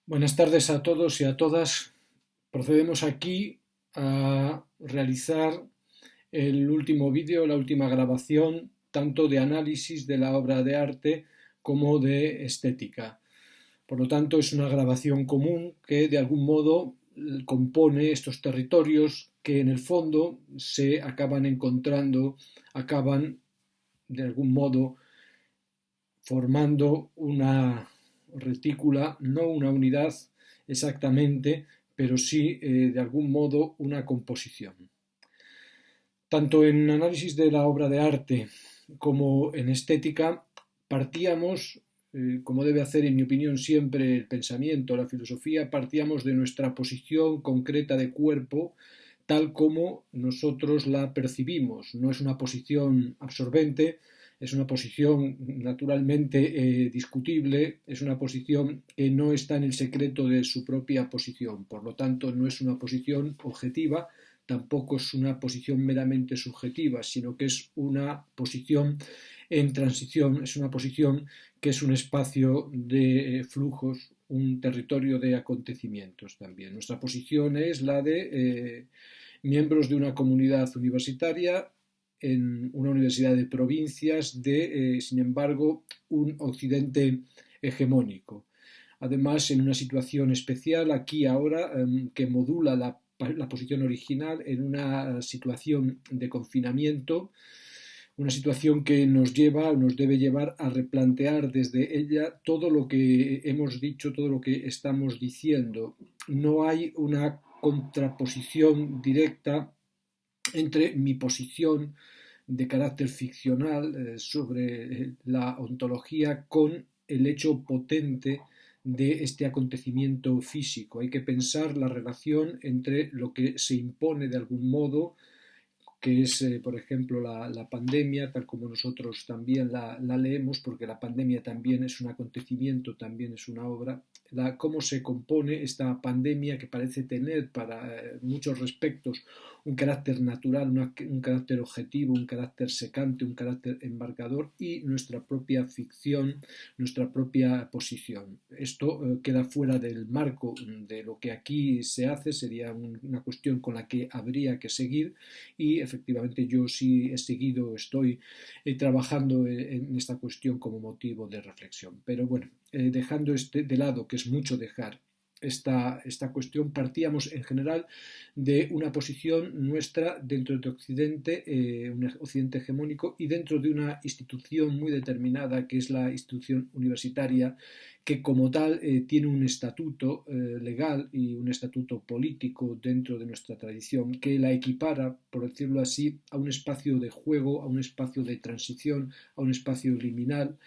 Buenas tardes a todos y a todas. Procedemos aquí a realizar el último vídeo, la última grabación, tanto de análisis de la obra de arte como de estética. Por lo tanto, es una grabación común que de algún modo compone estos territorios que en el fondo se acaban encontrando, acaban de algún modo formando una retícula, no una unidad exactamente, pero sí de algún modo una composición. Tanto en análisis de la obra de arte como en estética partíamos, como debe hacer en mi opinión siempre el pensamiento, la filosofía, partíamos de nuestra posición concreta de cuerpo tal como nosotros la percibimos. No es una posición absorbente, es una posición naturalmente discutible, es una posición que no está en el secreto de su propia posición, por lo tanto no es una posición objetiva, tampoco es una posición meramente subjetiva, sino que es una posición en transición, es una posición que es un espacio de flujos, un territorio de acontecimientos también. Nuestra posición es la de miembros de una comunidad universitaria en una universidad de provincias de, sin embargo, un occidente hegemónico. Además, en una situación especial, aquí ahora, que modula la posición original en una situación de confinamiento, una situación que nos lleva, nos debe llevar a replantear desde ella todo lo que hemos dicho, todo lo que estamos diciendo. No hay una contraposición directa entre mi posición de carácter ficcional sobre la ontología con el hecho potente de este acontecimiento físico. Hay que pensar la relación entre lo que se impone de algún modo, que es, por ejemplo, la pandemia, tal como nosotros también la leemos, porque la pandemia también es un acontecimiento, también es una obra, cómo se compone esta pandemia que parece tener para muchos respectos un carácter natural, un carácter objetivo, un carácter secante, un carácter embarcador y nuestra propia ficción, nuestra propia posición. Esto queda fuera del marco de lo que aquí se hace, sería una cuestión con la que habría que seguir y efectivamente yo sí he seguido, estoy trabajando en esta cuestión como motivo de reflexión. Pero bueno, dejando de lado, que es mucho dejar esta cuestión, partíamos en general de una posición nuestra dentro de Occidente, un Occidente hegemónico, y dentro de una institución muy determinada, que es la institución universitaria, que como tal tiene un estatuto legal y un estatuto político dentro de nuestra tradición, que la equipara, por decirlo así, a un espacio de juego, a un espacio de transición, a un espacio liminal,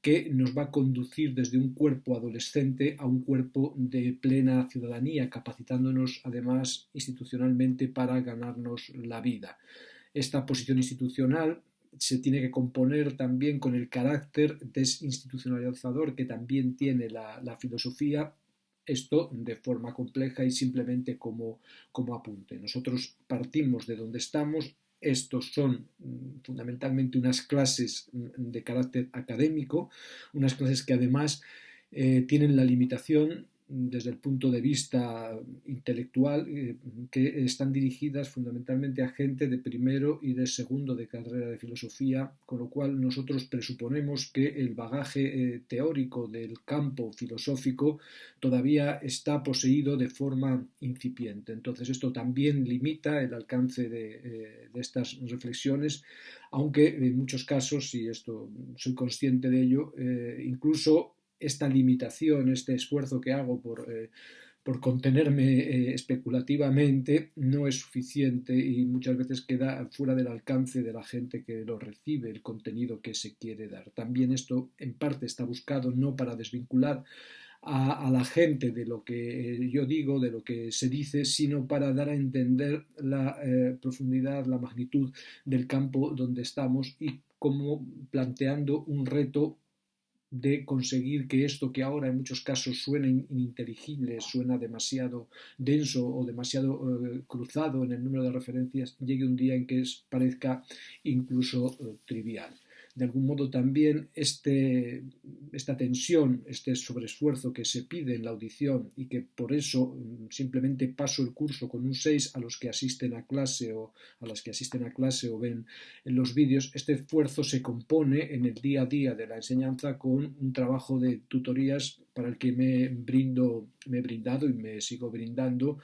que nos va a conducir desde un cuerpo adolescente a un cuerpo de plena ciudadanía, capacitándonos además institucionalmente para ganarnos la vida. Esta posición institucional se tiene que componer también con el carácter desinstitucionalizador que también tiene la filosofía, esto de forma compleja y simplemente como apunte. Nosotros partimos de donde estamos. Estos son fundamentalmente unas clases de carácter académico, unas clases que además tienen la limitación desde el punto de vista intelectual, que están dirigidas fundamentalmente a gente de primero y de segundo de carrera de filosofía, con lo cual nosotros presuponemos que el bagaje teórico del campo filosófico todavía está poseído de forma incipiente. Entonces esto también limita el alcance de estas reflexiones, aunque en muchos casos, y esto soy consciente de ello, incluso esta limitación, este esfuerzo que hago por contenerme especulativamente no es suficiente y muchas veces queda fuera del alcance de la gente que lo recibe, el contenido que se quiere dar. También esto en parte está buscado no para desvincular a la gente de lo que yo digo, de lo que se dice, sino para dar a entender la profundidad, la magnitud del campo donde estamos y como planteando un reto de conseguir que esto que ahora en muchos casos suena ininteligible, suena demasiado denso o demasiado cruzado en el número de referencias, llegue un día en que parezca incluso trivial. de algún modo también esta tensión, este sobreesfuerzo que se pide en la audición y que por eso simplemente paso el curso con un 6 a los que asisten a clase o a las que asisten a clase o ven en los vídeos, este esfuerzo se compone en el día a día de la enseñanza con un trabajo de tutorías para el que me he brindado y me sigo brindando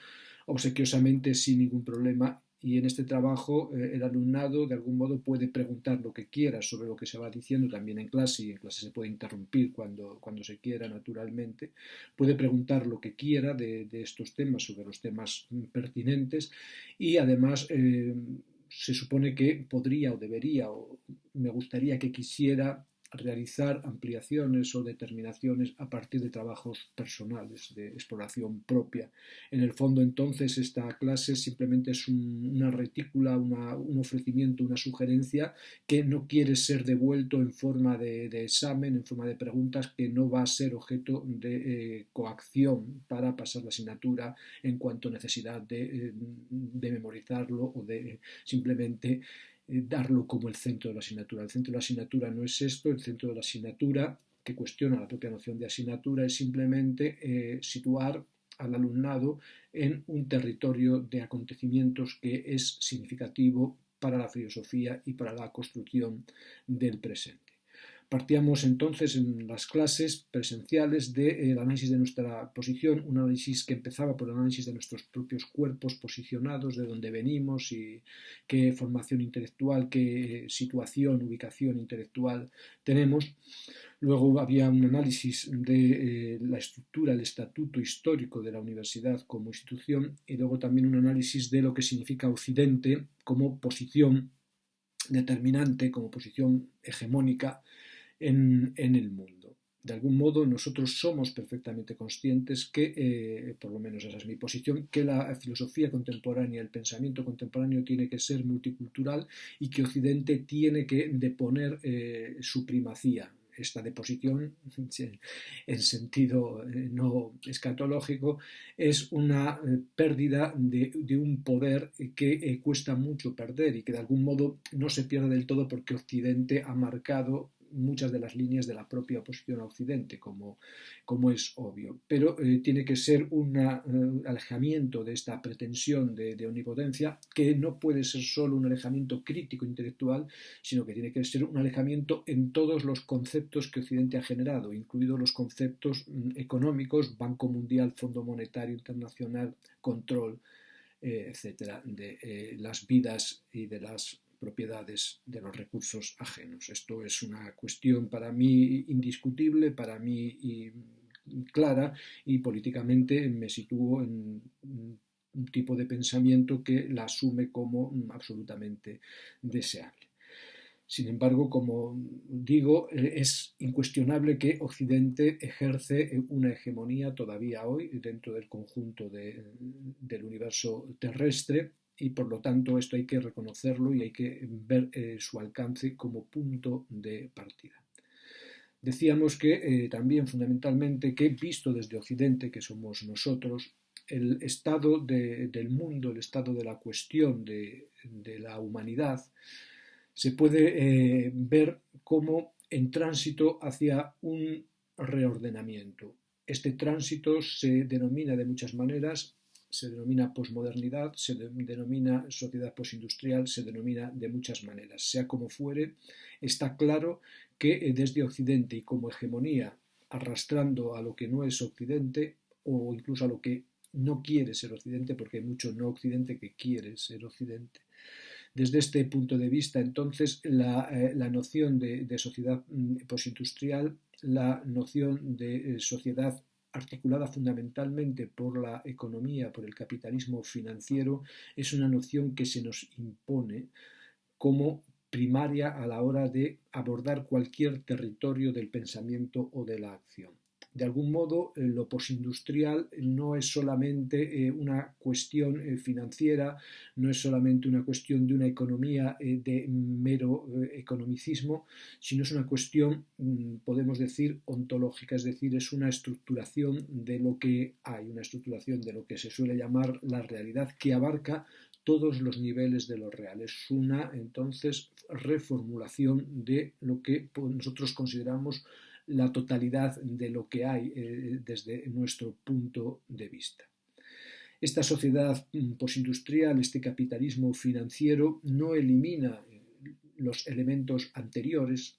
obsequiosamente sin ningún problema. Y en este trabajo el alumnado de algún modo puede preguntar lo que quiera sobre lo que se va diciendo también en clase, y en clase se puede interrumpir cuando se quiera naturalmente, puede preguntar lo que quiera de estos temas, sobre los temas pertinentes, y además se supone que podría o debería o me gustaría que quisiera realizar ampliaciones o determinaciones a partir de trabajos personales, de exploración propia. En el fondo, entonces, esta clase simplemente es una retícula, un ofrecimiento, una sugerencia que no quiere ser devuelto en forma de examen, en forma de preguntas, que no va a ser objeto de coacción para pasar la asignatura en cuanto a necesidad de memorizarlo o de simplemente darlo como el centro de la asignatura. El centro de la asignatura no es esto, el centro de la asignatura, que cuestiona la propia noción de asignatura, es simplemente situar al alumnado en un territorio de acontecimientos que es significativo para la filosofía y para la construcción del presente. Partíamos entonces en las clases presenciales del análisis de nuestra posición, un análisis que empezaba por el análisis de nuestros propios cuerpos posicionados, de dónde venimos y qué formación intelectual, qué situación, ubicación intelectual tenemos. Luego había un análisis de la estructura, el estatuto histórico de la universidad como institución, y luego también un análisis de lo que significa Occidente como posición determinante, como posición hegemónica en el mundo. De algún modo nosotros somos perfectamente conscientes que, por lo menos esa es mi posición, que la filosofía contemporánea, el pensamiento contemporáneo tiene que ser multicultural y que Occidente tiene que deponer su primacía. Esta deposición, en sentido no escatológico, es una pérdida de un poder que cuesta mucho perder y que de algún modo no se pierde del todo porque Occidente ha marcado muchas de las líneas de la propia oposición a Occidente, como es obvio. Pero tiene que ser un alejamiento de esta pretensión de omnipotencia, que no puede ser solo un alejamiento crítico intelectual, sino que tiene que ser un alejamiento en todos los conceptos que Occidente ha generado, incluidos los conceptos económicos, Banco Mundial, Fondo Monetario Internacional, control, etcétera, de las vidas y de las propiedades de los recursos ajenos. Esto es una cuestión para mí indiscutible, para mí clara, y políticamente me sitúo en un tipo de pensamiento que la asume como absolutamente deseable. Sin embargo, como digo, es incuestionable que Occidente ejerce una hegemonía todavía hoy dentro del conjunto del universo terrestre, y por lo tanto esto hay que reconocerlo y hay que ver su alcance como punto de partida. Decíamos que también fundamentalmente que visto desde Occidente, que somos nosotros, el estado del mundo, el estado de la cuestión de la humanidad, se puede ver como en tránsito hacia un reordenamiento. Este tránsito se denomina de muchas maneras, se denomina posmodernidad, se denomina sociedad postindustrial, se denomina de muchas maneras. Sea como fuere, está claro que desde Occidente y como hegemonía, arrastrando a lo que no es Occidente o incluso a lo que no quiere ser Occidente, porque hay mucho no Occidente que quiere ser Occidente. Desde este punto de vista, entonces, la noción de sociedad postindustrial, la noción de sociedad articulada fundamentalmente por la economía, por el capitalismo financiero, es una noción que se nos impone como primaria a la hora de abordar cualquier territorio del pensamiento o de la acción. De algún modo, lo postindustrial no es solamente una cuestión financiera, no es solamente una cuestión de una economía de mero economicismo, sino es una cuestión, podemos decir, ontológica, es decir, es una estructuración de lo que hay, una estructuración de lo que se suele llamar la realidad, que abarca todos los niveles de lo real. Es una, entonces, reformulación de lo que nosotros consideramos la totalidad de lo que hay desde nuestro punto de vista. Esta sociedad postindustrial, este capitalismo financiero, no elimina los elementos anteriores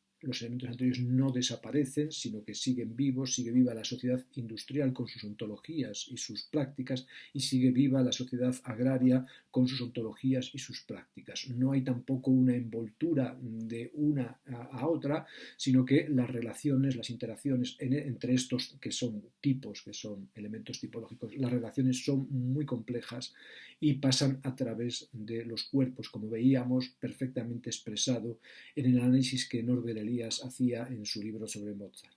no desaparecen, sino que siguen vivos, sigue viva la sociedad industrial con sus ontologías y sus prácticas, y sigue viva la sociedad agraria con sus ontologías y sus prácticas. No hay tampoco una envoltura de una a otra, sino que las relaciones, las interacciones entre estos que son tipos, que son elementos tipológicos, las relaciones son muy complejas y pasan a través de los cuerpos, como veíamos perfectamente expresado en el análisis que Norbert Elias hacía en su libro sobre Mozart.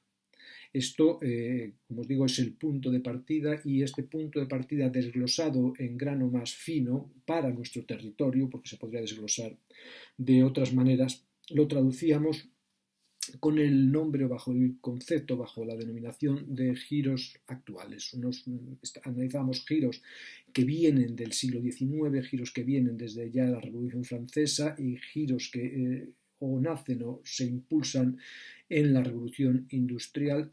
Esto, como os digo, es el punto de partida, y este punto de partida desglosado en grano más fino para nuestro territorio, porque se podría desglosar de otras maneras, lo traducíamos con el nombre, bajo el concepto, bajo la denominación de giros actuales. Analizamos giros que vienen del siglo XIX, giros que vienen desde ya la Revolución Francesa y giros que o nacen o se impulsan en la Revolución Industrial.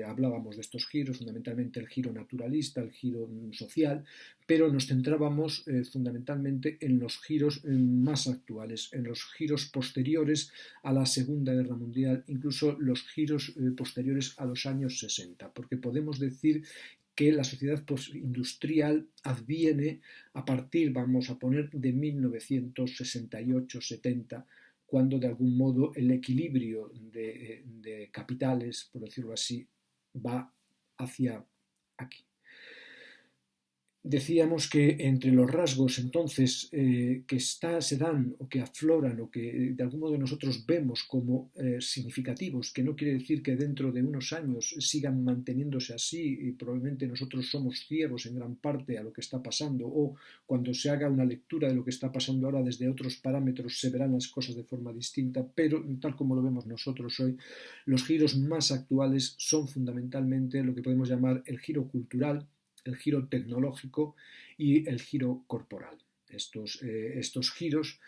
Hablábamos de estos giros, fundamentalmente el giro naturalista, el giro social, pero nos centrábamos fundamentalmente en los giros más actuales, en los giros posteriores a la Segunda Guerra Mundial, incluso los giros posteriores a los años 60, porque podemos decir que la sociedad postindustrial adviene a partir, vamos a poner, de 1968-70, cuando de algún modo el equilibrio de capitales, por decirlo así, va hacia aquí. Decíamos que entre los rasgos entonces que se dan o que afloran o que de algún modo nosotros vemos como significativos, que no quiere decir que dentro de unos años sigan manteniéndose así, y probablemente nosotros somos ciegos en gran parte a lo que está pasando, o cuando se haga una lectura de lo que está pasando ahora desde otros parámetros se verán las cosas de forma distinta, pero tal como lo vemos nosotros hoy, los giros más actuales son fundamentalmente lo que podemos llamar el giro cultural, el giro tecnológico y el giro corporal. Estos giros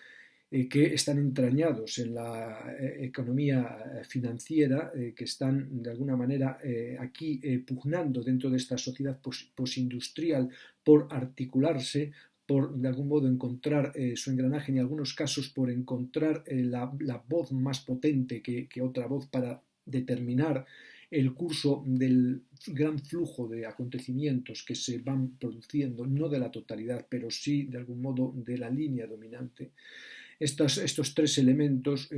que están entrañados en la economía financiera, que están de alguna manera aquí pugnando dentro de esta sociedad posindustrial por articularse, por de algún modo encontrar su engranaje, en algunos casos por encontrar la voz más potente que otra voz para determinar el curso del gran flujo de acontecimientos que se van produciendo, no de la totalidad, pero sí de algún modo de la línea dominante. Estos tres elementos,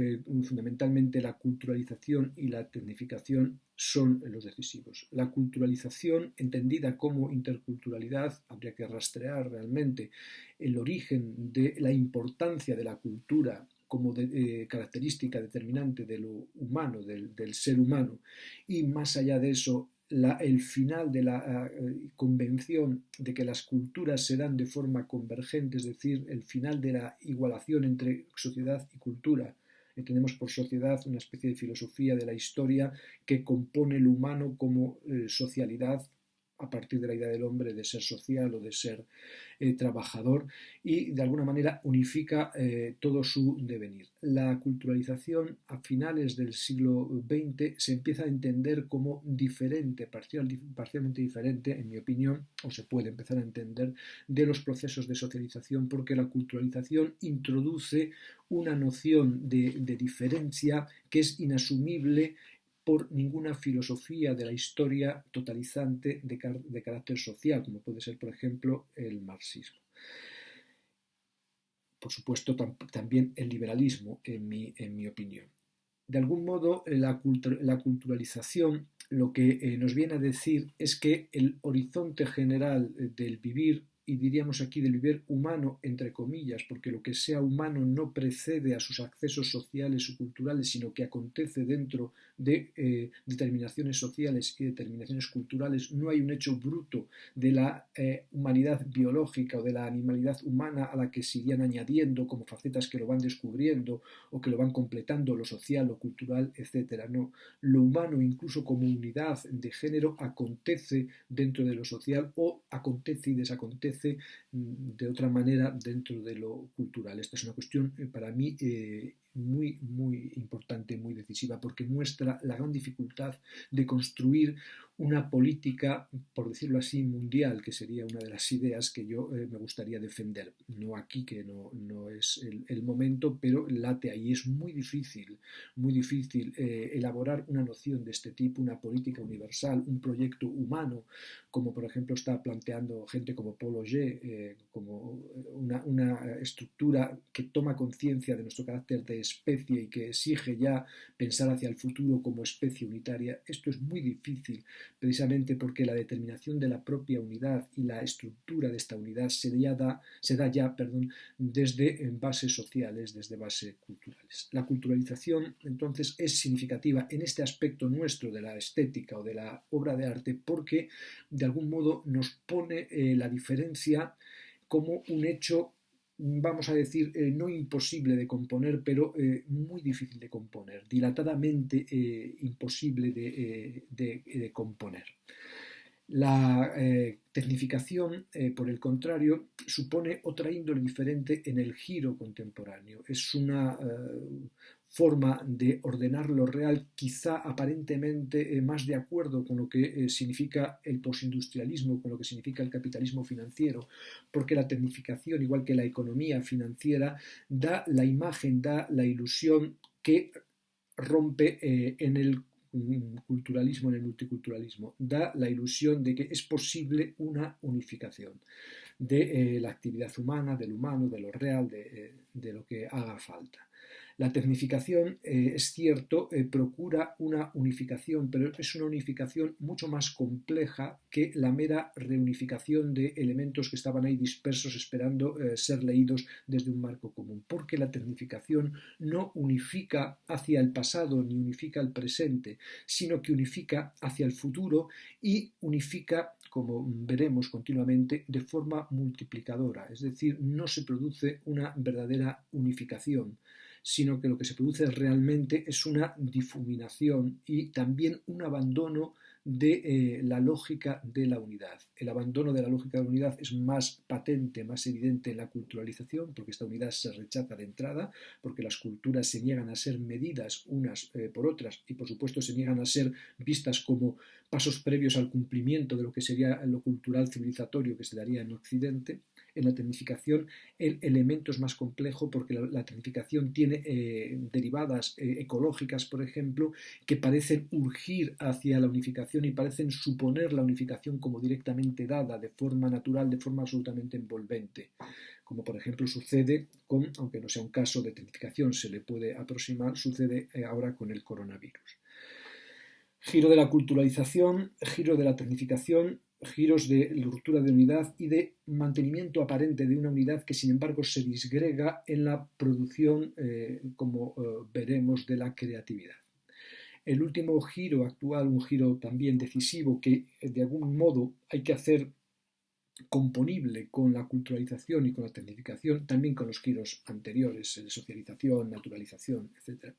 fundamentalmente la culturalización y la tecnificación, son los decisivos. La culturalización, entendida como interculturalidad, habría que rastrear realmente el origen de la importancia de la cultura como característica determinante de lo humano, del ser humano, y más allá de eso, el final de la convención de que las culturas se dan de forma convergente, es decir, el final de la igualación entre sociedad y cultura. Entendemos por sociedad una especie de filosofía de la historia que compone el humano como socialidad, a partir de la idea del hombre de ser social o de ser trabajador, y de alguna manera unifica todo su devenir. La culturalización a finales del siglo XX se empieza a entender como diferente, parcialmente diferente, en mi opinión, o se puede empezar a entender, de los procesos de socialización, porque la culturalización introduce una noción de diferencia que es inasumible por ninguna filosofía de la historia totalizante de carácter social, como puede ser, por ejemplo, el marxismo. Por supuesto, también el liberalismo, en mi opinión. De algún modo, la culturalización lo que nos viene a decir es que el horizonte general del vivir, y diríamos aquí del vivir humano, entre comillas, porque lo que sea humano no precede a sus accesos sociales o culturales, sino que acontece dentro de determinaciones sociales y determinaciones culturales. No hay un hecho bruto de la humanidad biológica o de la animalidad humana a la que se irían añadiendo como facetas que lo van descubriendo o que lo van completando, lo social, lo cultural, etc. No, lo humano, incluso como unidad de género, acontece dentro de lo social, o acontece y desacontece aparece de otra manera dentro de lo cultural. Esta es una cuestión para mí muy, muy importante, muy decisiva, porque muestra la gran dificultad de construir una política, por decirlo así, mundial, que sería una de las ideas que yo me gustaría defender. No aquí, que no es el momento, pero late ahí. Es muy difícil elaborar una noción de este tipo, una política universal, un proyecto humano, como por ejemplo está planteando gente como Paul Auger, como una estructura que toma conciencia de nuestro carácter de especie y que exige ya pensar hacia el futuro como especie unitaria. Esto es muy difícil, precisamente porque la determinación de la propia unidad y la estructura de esta unidad se da ya desde bases sociales, desde bases culturales. La culturalización, entonces, es significativa en este aspecto nuestro de la estética o de la obra de arte porque, de algún modo, nos pone la diferencia como un hecho, vamos a decir, no imposible de componer, pero muy difícil de componer, dilatadamente imposible de componer. La tecnificación, por el contrario, supone otra índole diferente en el giro contemporáneo. Es una forma de ordenar lo real quizá aparentemente más de acuerdo con lo que significa el postindustrialismo, con lo que significa el capitalismo financiero, porque la tecnificación, igual que la economía financiera, da la imagen, da la ilusión que rompe en el culturalismo, en el multiculturalismo, da la ilusión de que es posible una unificación de la actividad humana, del humano, de lo real, de lo que haga falta. La tecnificación, es cierto, procura una unificación, pero es una unificación mucho más compleja que la mera reunificación de elementos que estaban ahí dispersos esperando ser leídos desde un marco común, porque la tecnificación no unifica hacia el pasado ni unifica el presente, sino que unifica hacia el futuro y unifica, como veremos continuamente, de forma multiplicadora, es decir, no se produce una verdadera unificación, sino que lo que se produce realmente es una difuminación y también un abandono de la lógica de la unidad. El abandono de la lógica de la unidad es más patente, más evidente en la culturalización, porque esta unidad se rechaza de entrada, porque las culturas se niegan a ser medidas unas por otras y por supuesto se niegan a ser vistas como pasos previos al cumplimiento de lo que sería lo cultural civilizatorio que se daría en Occidente. En la tecnificación el elemento es más complejo porque la tecnificación tiene derivadas ecológicas, por ejemplo, que parecen urgir hacia la unificación y parecen suponer la unificación como directamente dada, de forma natural, de forma absolutamente envolvente, como por ejemplo sucede con, aunque no sea un caso de tecnificación, se le puede aproximar, sucede ahora con el coronavirus. Giro de la culturalización, giro de la tecnificación, giros de ruptura de unidad y de mantenimiento aparente de una unidad que sin embargo se disgrega en la producción, como veremos, de la creatividad. El último giro actual, un giro también decisivo que de algún modo hay que hacer componible con la culturalización y con la tecnificación, también con los giros anteriores, socialización, naturalización, etc.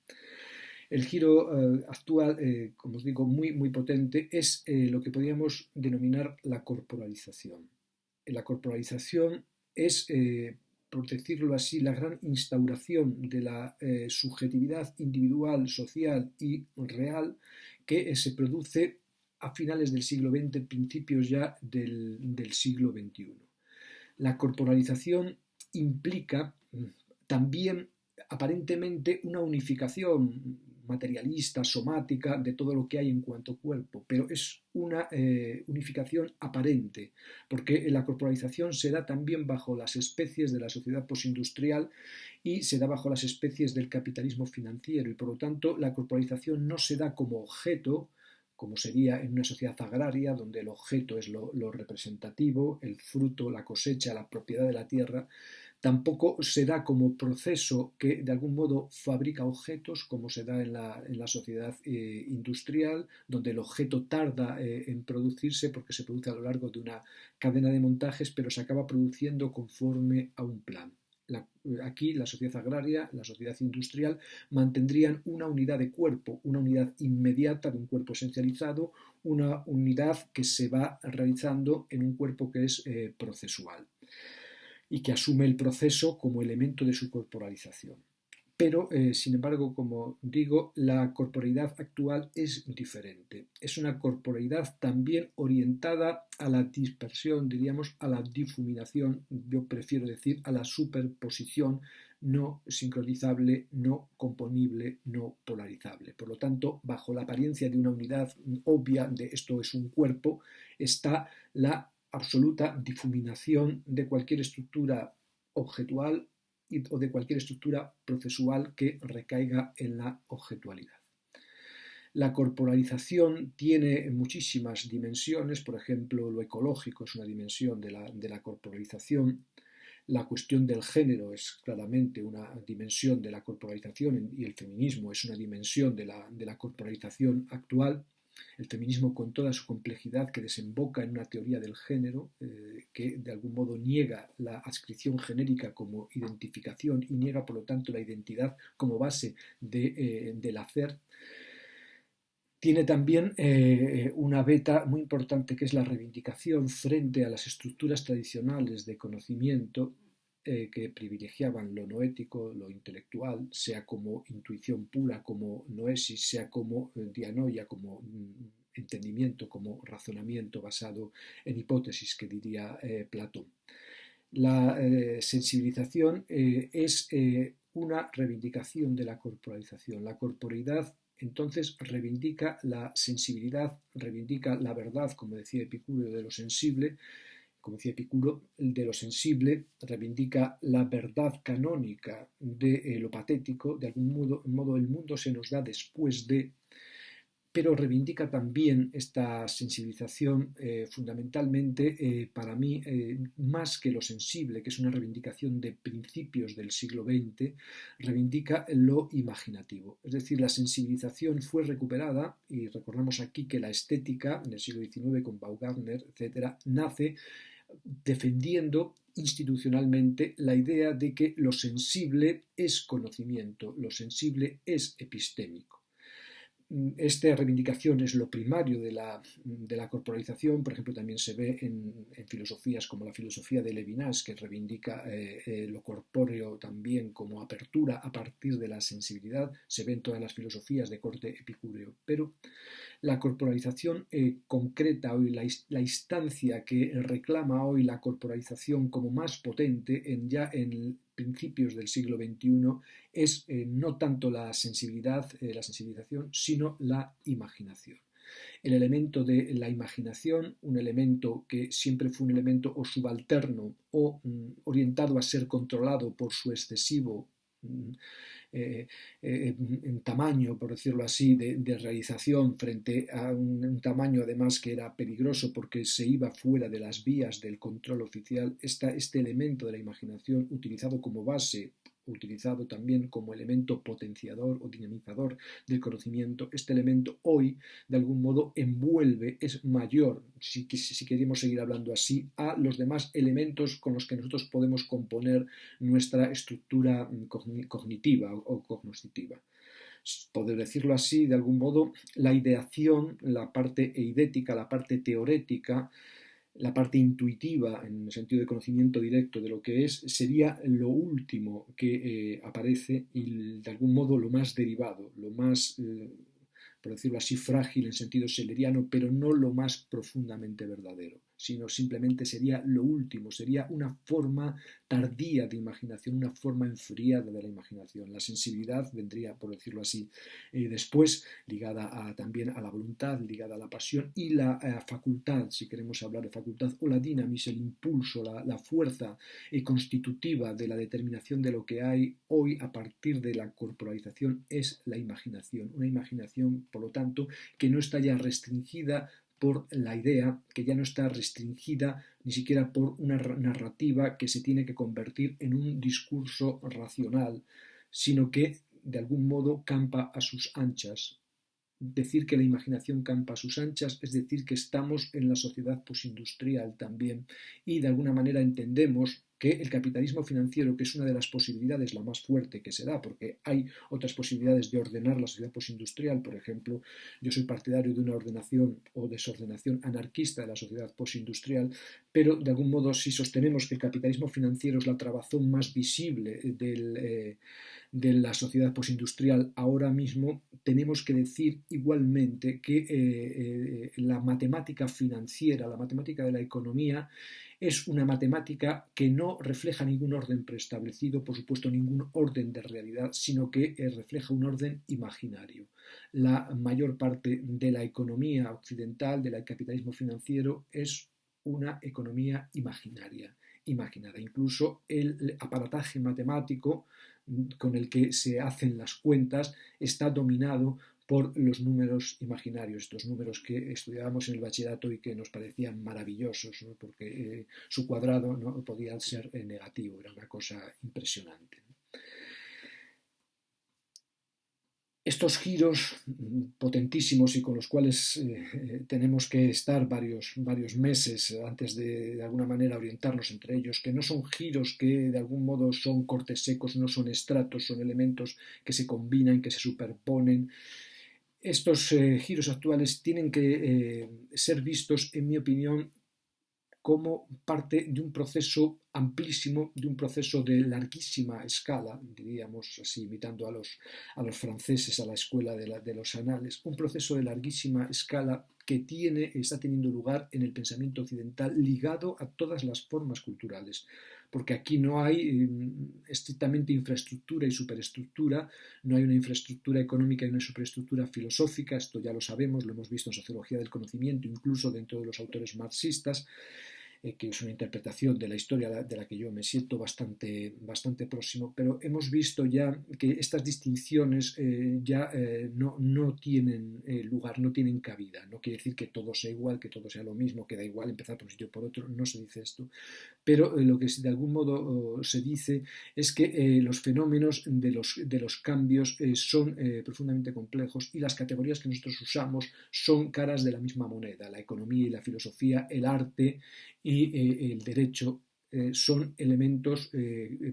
El giro actual, como os digo, muy, muy potente, es lo que podríamos denominar la corporalización. La corporalización es, por decirlo así, la gran instauración de la subjetividad individual, social y real que se produce a finales del siglo XX, principios ya del siglo XXI. La corporalización implica también aparentemente una unificación materialista, somática, de todo lo que hay en cuanto cuerpo, pero es una unificación aparente, porque la corporalización se da también bajo las especies de la sociedad postindustrial y se da bajo las especies del capitalismo financiero, y por lo tanto la corporalización no se da como objeto, como sería en una sociedad agraria, donde el objeto es lo representativo, el fruto, la cosecha, la propiedad de la tierra. Tampoco se da como proceso que de algún modo fabrica objetos, como se da en la sociedad industrial, donde el objeto tarda en producirse porque se produce a lo largo de una cadena de montajes, pero se acaba produciendo conforme a un plan. Aquí la sociedad agraria, la sociedad industrial mantendrían una unidad de cuerpo, una unidad inmediata de un cuerpo esencializado, una unidad que se va realizando en un cuerpo que es procesual. y que asume el proceso como elemento de su corporalización. Pero, sin embargo, como digo, la corporeidad actual es diferente. Es una corporeidad también orientada a la dispersión, diríamos, a la difuminación, yo prefiero decir a la superposición no sincronizable, no componible, no polarizable. Por lo tanto, bajo la apariencia de una unidad obvia de esto es un cuerpo, está la absoluta difuminación de cualquier estructura objetual o de cualquier estructura procesual que recaiga en la objetualidad. La corporalización tiene muchísimas dimensiones, por ejemplo, lo ecológico es una dimensión de la corporalización, la cuestión del género es claramente una dimensión de la corporalización y el feminismo es una dimensión de la corporalización actual. El feminismo con toda su complejidad que desemboca en una teoría del género que de algún modo niega la adscripción genérica como identificación y niega por lo tanto la identidad como base del hacer. Tiene también una beta muy importante que es la reivindicación frente a las estructuras tradicionales de conocimiento que privilegiaban lo noético, lo intelectual, sea como intuición pura, como noesis, sea como dianoia, como entendimiento, como razonamiento basado en hipótesis, que diría Platón. La sensibilización es una reivindicación de la corporalización. La corporeidad entonces reivindica la sensibilidad, reivindica la verdad, como decía Epicuro, de lo sensible, como decía Epicuro, de lo sensible, reivindica la verdad canónica de lo patético, de algún modo el mundo se nos da después de, pero reivindica también esta sensibilización fundamentalmente para mí más que lo sensible, que es una reivindicación de principios del siglo XX, reivindica lo imaginativo. Es decir, la sensibilización fue recuperada y recordamos aquí que la estética en el siglo XIX con Baumgartner, etc., nace defendiendo institucionalmente la idea de que lo sensible es conocimiento, lo sensible es epistémico. Esta reivindicación es lo primario de la corporalización, por ejemplo, también se ve en filosofías como la filosofía de Levinas, que reivindica lo corpóreo también como apertura a partir de la sensibilidad, se ve en todas las filosofías de corte epicúreo, pero la corporalización concreta hoy, la instancia que reclama hoy la corporalización como más potente ya en principios del siglo XXI es no tanto la sensibilidad, la sensibilización, sino la imaginación. El elemento de la imaginación, un elemento que siempre fue un elemento o subalterno o orientado a ser controlado por su excesivo en tamaño, por decirlo así, de realización frente a un tamaño además que era peligroso porque se iba fuera de las vías del control oficial, este elemento de la imaginación utilizado como base, utilizado también como elemento potenciador o dinamizador del conocimiento, este elemento hoy de algún modo envuelve, es mayor, si queremos seguir hablando así, a los demás elementos con los que nosotros podemos componer nuestra estructura cognitiva o cognoscitiva. Poder decirlo así, de algún modo, la ideación, la parte eidética, la parte teorética, la parte intuitiva, en el sentido de conocimiento directo de lo que es, sería lo último que aparece y de algún modo lo más derivado, lo más, por decirlo así, frágil en sentido selleriano, pero no lo más profundamente verdadero, sino simplemente sería lo último, sería una forma tardía de imaginación, una forma enfriada de la imaginación. La sensibilidad vendría, por decirlo así, después, ligada también a la voluntad, ligada a la pasión y la facultad, si queremos hablar de facultad, o la dinamis, el impulso, la fuerza constitutiva de la determinación de lo que hay hoy a partir de la corporalización es la imaginación. Una imaginación, por lo tanto, que no está ya restringida por la idea, que ya no está restringida ni siquiera por una narrativa que se tiene que convertir en un discurso racional, sino que de algún modo campa a sus anchas. Decir que la imaginación campa a sus anchas es decir que estamos en la sociedad posindustrial también y de alguna manera entendemos que el capitalismo financiero, que es una de las posibilidades, la más fuerte que se da, porque hay otras posibilidades de ordenar la sociedad postindustrial. Por ejemplo, yo soy partidario de una ordenación o desordenación anarquista de la sociedad postindustrial, pero de algún modo, si sostenemos que el capitalismo financiero es la trabazón más visible de la sociedad postindustrial ahora mismo, tenemos que decir igualmente que la matemática financiera, la matemática de la economía, es una matemática que no refleja ningún orden preestablecido, por supuesto ningún orden de realidad, sino que refleja un orden imaginario. La mayor parte de la economía occidental, del capitalismo financiero, es una economía imaginaria, imaginada. Incluso el aparataje matemático con el que se hacen las cuentas está dominado por los números imaginarios, estos números que estudiábamos en el bachillerato y que nos parecían maravillosos, ¿no? Porque su cuadrado no podía ser negativo, era una cosa impresionante. Estos giros potentísimos y con los cuales tenemos que estar varios meses antes de alguna manera orientarnos entre ellos, que no son giros que de algún modo son cortes secos, no son estratos, son elementos que se combinan, que se superponen. Estos giros actuales tienen que ser vistos, en mi opinión, como parte de un proceso amplísimo, de un proceso de larguísima escala, diríamos así, imitando a los franceses, a la escuela de los anales, un proceso de larguísima escala que está teniendo lugar en el pensamiento occidental ligado a todas las formas culturales, porque aquí no hay estrictamente infraestructura y superestructura, no hay una infraestructura económica y una superestructura filosófica, esto ya lo sabemos, lo hemos visto en sociología del conocimiento, incluso dentro de los autores marxistas, que es una interpretación de la historia de la que yo me siento bastante próximo, pero hemos visto ya que estas distinciones ya no tienen lugar, no tienen cabida. No quiere decir que todo sea igual, que todo sea lo mismo, que da igual empezar por un sitio o por otro, no se dice esto, pero lo que de algún modo se dice es que los fenómenos de los cambios son profundamente complejos y las categorías que nosotros usamos son caras de la misma moneda. La economía y la filosofía, el arte y el derecho son elementos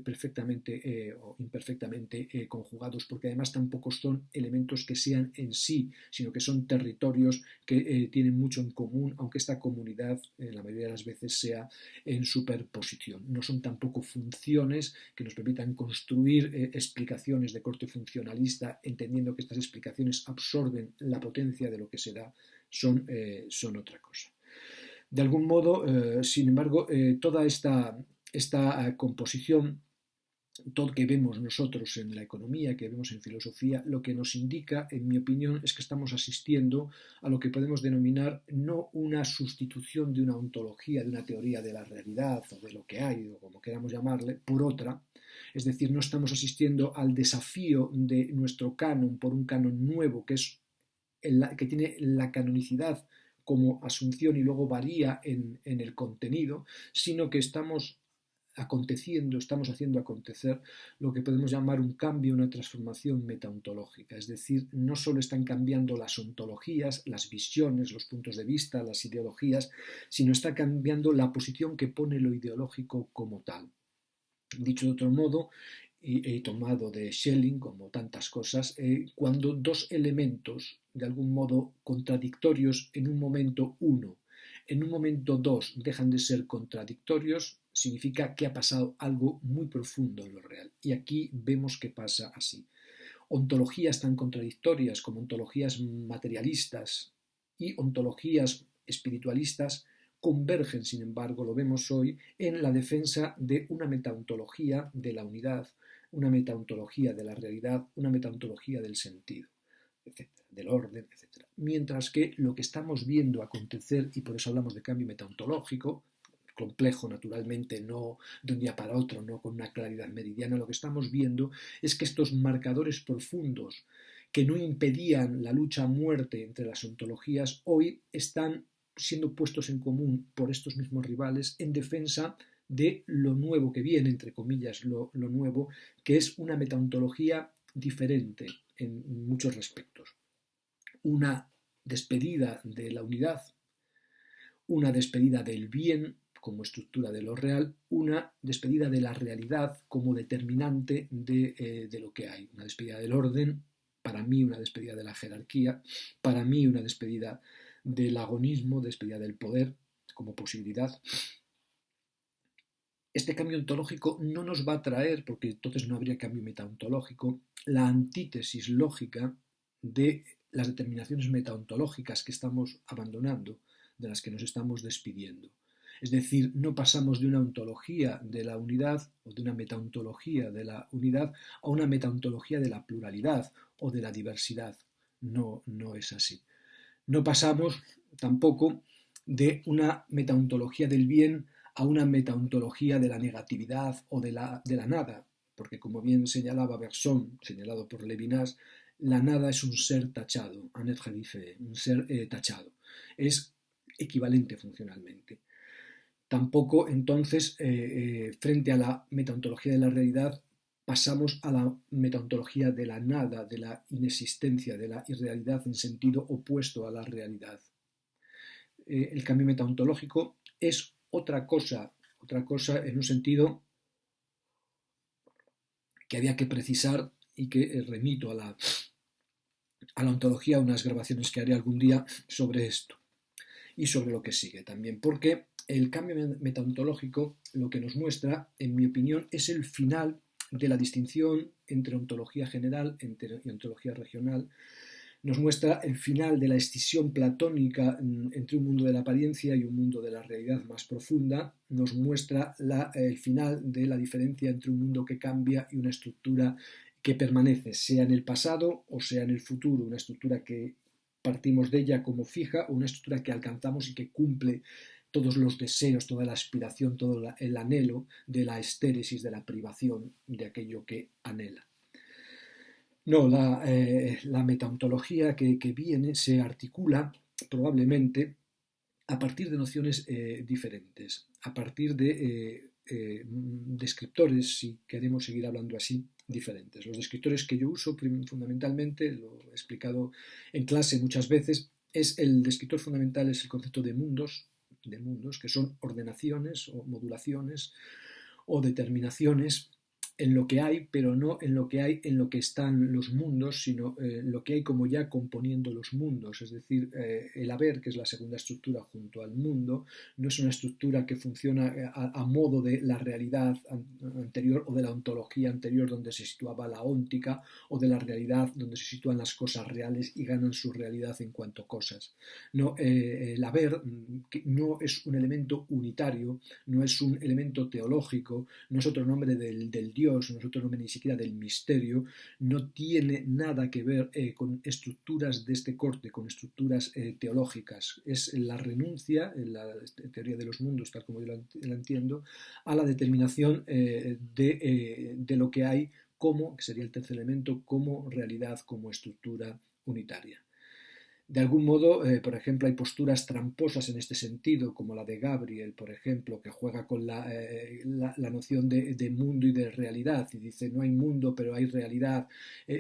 perfectamente o imperfectamente conjugados, porque además tampoco son elementos que sean en sí, sino que son territorios que tienen mucho en común, aunque esta comunidad la mayoría de las veces sea en superposición. No son tampoco funciones que nos permitan construir explicaciones de corte funcionalista, entendiendo que estas explicaciones absorben la potencia de lo que se da, son otra cosa. De algún modo, sin embargo, toda esta composición, todo que vemos nosotros en la economía, que vemos en filosofía, lo que nos indica, en mi opinión, es que estamos asistiendo a lo que podemos denominar no una sustitución de una ontología, de una teoría de la realidad o de lo que hay, o como queramos llamarle, por otra. Es decir, no estamos asistiendo al desafío de nuestro canon por un canon nuevo, que tiene la canonicidad como asunción y luego varía en el contenido, sino que estamos haciendo acontecer lo que podemos llamar un cambio, una transformación metaontológica. Es decir, no solo están cambiando las ontologías, las visiones, los puntos de vista, las ideologías, sino está cambiando la posición que pone lo ideológico como tal. Dicho de otro modo, y he tomado de Schelling, como tantas cosas, cuando dos elementos, de algún modo contradictorios en un momento uno, en un momento dos, dejan de ser contradictorios, significa que ha pasado algo muy profundo en lo real. Y aquí vemos que pasa así. Ontologías tan contradictorias como ontologías materialistas y ontologías espiritualistas convergen, sin embargo, lo vemos hoy, en la defensa de una metaontología de la unidad, una metaontología de la realidad, una metaontología del sentido, etcétera, del orden, etcétera. Mientras que lo que estamos viendo acontecer, y por eso hablamos de cambio metaontológico, complejo naturalmente, no de un día para otro, no con una claridad meridiana, lo que estamos viendo es que estos marcadores profundos que no impedían la lucha a muerte entre las ontologías, hoy están siendo puestos en común por estos mismos rivales en defensa de lo nuevo que viene, entre comillas, lo nuevo, que es una metaontología diferente en muchos respectos. Una despedida de la unidad, una despedida del bien, como estructura de lo real, una despedida de la realidad como determinante de lo que hay, una despedida del orden, para mí una despedida de la jerarquía, para mí una despedida del agonismo, despedida del poder como posibilidad. Este cambio ontológico no nos va a traer, porque entonces no habría cambio metaontológico, la antítesis lógica de las determinaciones metaontológicas que estamos abandonando, de las que nos estamos despidiendo. Es decir, no pasamos de una ontología de la unidad o de una metaontología de la unidad a una metaontología de la pluralidad o de la diversidad. No, no es así. No pasamos tampoco de una metaontología del bien a una metaontología de la negatividad o de la nada, porque como bien señalaba Bergson, señalado por Levinas, la nada es un ser tachado, un être différé, un ser tachado. Es equivalente funcionalmente. Tampoco, entonces, frente a la metaontología de la realidad, pasamos a la metaontología de la nada, de la inexistencia, de la irrealidad en sentido opuesto a la realidad. El cambio metaontológico es otra cosa en un sentido que había que precisar y que remito a la ontología, unas grabaciones que haré algún día sobre esto y sobre lo que sigue también, porque el cambio metaontológico lo que nos muestra, en mi opinión, es el final de la distinción entre ontología general y ontología regional. Nos muestra el final de la escisión platónica entre un mundo de la apariencia y un mundo de la realidad más profunda. Nos muestra el final de la diferencia entre un mundo que cambia y una estructura que permanece, sea en el pasado o sea en el futuro, una estructura que partimos de ella como fija o una estructura que alcanzamos y que cumple todos los deseos, toda la aspiración, todo el anhelo de la estéresis, de la privación de aquello que anhela. No, la metaontología que viene se articula probablemente a partir de nociones diferentes, a partir de descriptores, si queremos seguir hablando así, diferentes. Los descriptores que yo uso fundamentalmente, lo he explicado en clase muchas veces, el descriptor fundamental es el concepto de mundos, que son ordenaciones o modulaciones o determinaciones en lo que hay, pero no en lo que hay en lo que están los mundos, sino lo que hay como ya componiendo los mundos. Es decir, el haber, que es la segunda estructura junto al mundo, no es una estructura que funciona a modo de la realidad anterior o de la ontología anterior donde se situaba la óntica, o de la realidad donde se sitúan las cosas reales y ganan su realidad en cuanto cosas. No, el haber no es un elemento unitario, no es un elemento teológico, no es otro nombre del Dios, no es otro nombre ni siquiera del misterio, no tiene nada que ver con estructuras de este corte, con estructuras teológicas. Es la renuncia, en la teoría de los mundos, tal como yo la entiendo, a la determinación de lo que hay como, que sería el tercer elemento, como realidad, como estructura unitaria. De algún modo, por ejemplo, hay posturas tramposas en este sentido, como la de Gabriel, por ejemplo, que juega con la noción de mundo y de realidad, y dice no hay mundo, pero hay realidad.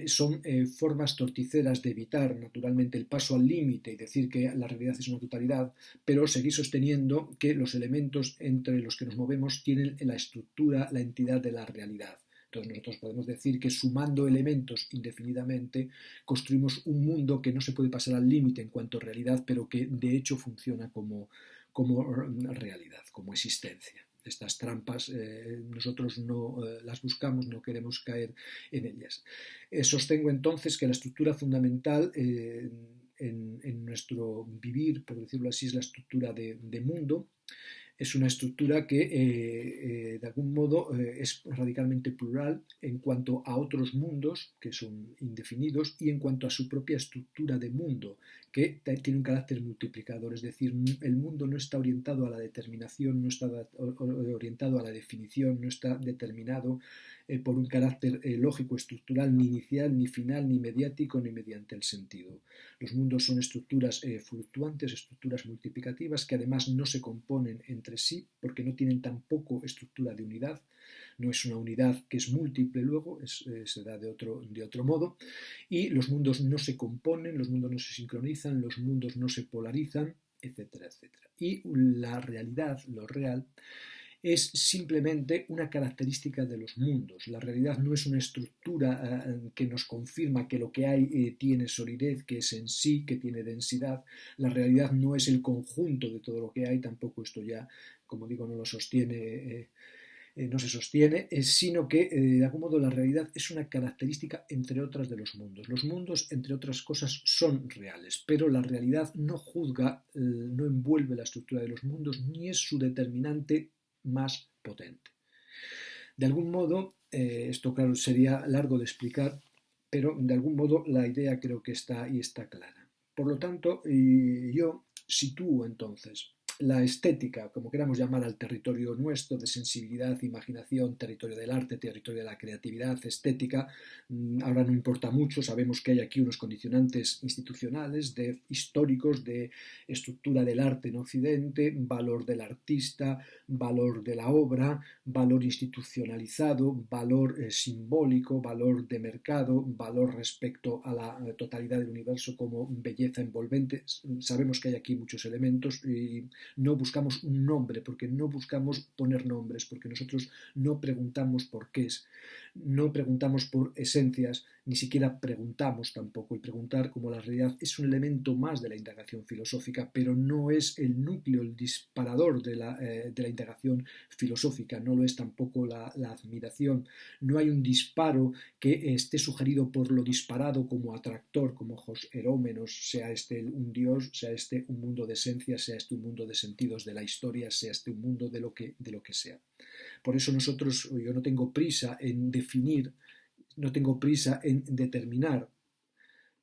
Son formas torticeras de evitar, naturalmente, el paso al límite y decir que la realidad es una totalidad, pero seguir sosteniendo que los elementos entre los que nos movemos tienen la estructura, la entidad de la realidad. Entonces nosotros podemos decir que sumando elementos indefinidamente construimos un mundo que no se puede pasar al límite en cuanto a realidad, pero que de hecho funciona como realidad, como existencia. Estas trampas nosotros no las buscamos, no queremos caer en ellas. Sostengo entonces que la estructura fundamental en nuestro vivir, por decirlo así, es la estructura de mundo. Es una estructura que de algún modo es radicalmente plural en cuanto a otros mundos que son indefinidos y en cuanto a su propia estructura de mundo, que tiene un carácter multiplicador. Es decir, el mundo no está orientado a la determinación, no está orientado a la definición, no está determinado por un carácter lógico, estructural, ni inicial, ni final, ni mediático, ni mediante el sentido. Los mundos son estructuras fluctuantes, estructuras multiplicativas, que además no se componen entre sí porque no tienen tampoco estructura de unidad. No es una unidad que es múltiple luego, se da de otro modo. Y los mundos no se componen, los mundos no se sincronizan, los mundos no se polarizan, etcétera, etcétera. Y la realidad, lo real, es simplemente una característica de los mundos. La realidad no es una estructura que nos confirma que lo que hay tiene solidez, que es en sí, que tiene densidad. La realidad no es el conjunto de todo lo que hay, tampoco esto ya, como digo, no lo sostiene. No se sostiene, sino que de algún modo la realidad es una característica entre otras de los mundos. Los mundos, entre otras cosas, son reales, pero la realidad no juzga, no envuelve la estructura de los mundos, ni es su determinante más potente. De algún modo, esto claro sería largo de explicar, pero de algún modo la idea creo que está y está clara. Por lo tanto, yo sitúo entonces la estética, como queramos llamar al territorio nuestro, de sensibilidad, imaginación, territorio del arte, territorio de la creatividad, estética, ahora no importa mucho, sabemos que hay aquí unos condicionantes institucionales, históricos, de estructura del arte en Occidente, valor del artista, valor de la obra, valor institucionalizado, valor simbólico, valor de mercado, valor respecto a la totalidad del universo como belleza envolvente. Sabemos que hay aquí muchos elementos y no buscamos un nombre, porque no buscamos poner nombres, porque nosotros no preguntamos por qué es, no preguntamos por esencias, ni siquiera preguntamos tampoco. Y preguntar, como la realidad, es un elemento más de la indagación filosófica, pero no es el núcleo, el disparador de la indagación filosófica, no lo es tampoco la admiración. No hay un disparo que esté sugerido por lo disparado como atractor, como ojos erómenos, sea este un dios, sea este un mundo de esencias, sea este un mundo de sentidos de la historia, sea este un mundo de lo que sea. Por eso yo no tengo prisa en definir, no tengo prisa en determinar.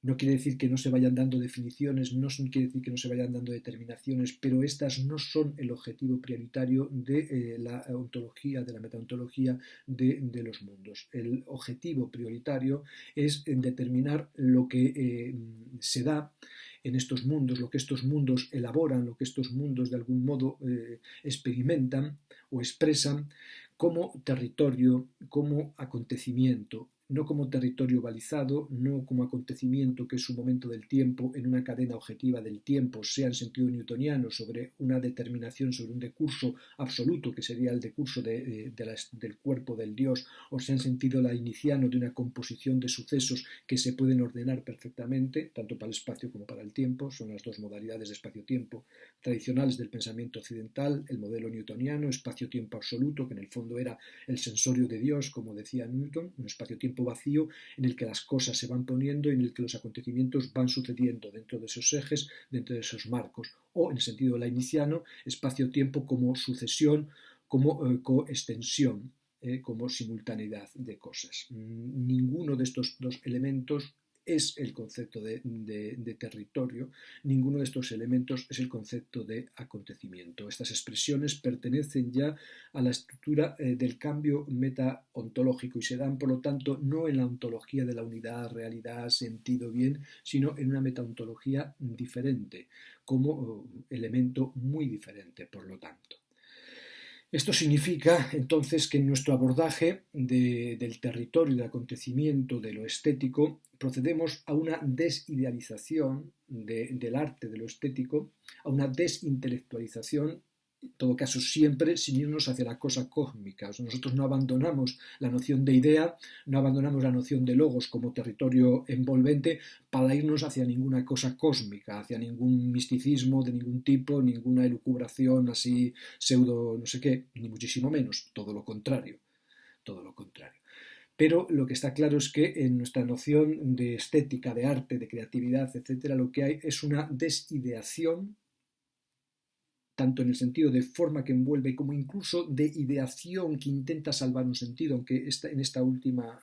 No quiere decir que no se vayan dando definiciones, no quiere decir que no se vayan dando determinaciones, pero estas no son el objetivo prioritario de la ontología, de la metaontología de los mundos. El objetivo prioritario es en determinar lo que se da en estos mundos, lo que estos mundos elaboran, lo que estos mundos de algún modo experimentan o expresan como territorio, como acontecimiento, no como territorio balizado, no como acontecimiento que es un momento del tiempo en una cadena objetiva del tiempo, sea en sentido newtoniano, sobre una determinación, sobre un decurso absoluto, que sería el decurso del cuerpo del Dios, o sea en sentido lainiciano, de una composición de sucesos que se pueden ordenar perfectamente, tanto para el espacio como para el tiempo. Son las dos modalidades de espacio-tiempo tradicionales del pensamiento occidental, el modelo newtoniano, espacio-tiempo absoluto, que en el fondo era el sensorio de Dios, como decía Newton, un espacio-tiempo vacío en el que las cosas se van poniendo y en el que los acontecimientos van sucediendo dentro de esos ejes, dentro de esos marcos, o en el sentido lainiciano, espacio-tiempo como sucesión, como coextensión, como simultaneidad de cosas. Ninguno de estos dos elementos es el concepto de territorio, ninguno de estos elementos es el concepto de acontecimiento. Estas expresiones pertenecen ya a la estructura del cambio metaontológico y se dan, por lo tanto, no en la ontología de la unidad, realidad, sentido, bien, sino en una metaontología diferente, como elemento muy diferente, por lo tanto. Esto significa entonces que en nuestro abordaje del territorio, del acontecimiento, de lo estético, procedemos a una desidealización del arte, de lo estético, a una desintelectualización, en todo caso siempre sin irnos hacia la cosa cósmica. O sea, nosotros no abandonamos la noción de idea, no abandonamos la noción de logos como territorio envolvente para irnos hacia ninguna cosa cósmica, hacia ningún misticismo de ningún tipo, ninguna elucubración así pseudo no sé qué, ni muchísimo menos, todo lo contrario, todo lo contrario. Pero lo que está claro es que en nuestra noción de estética, de arte, de creatividad, etcétera, lo que hay es una desideación, tanto en el sentido de forma que envuelve como incluso de ideación que intenta salvar un sentido, aunque en esta última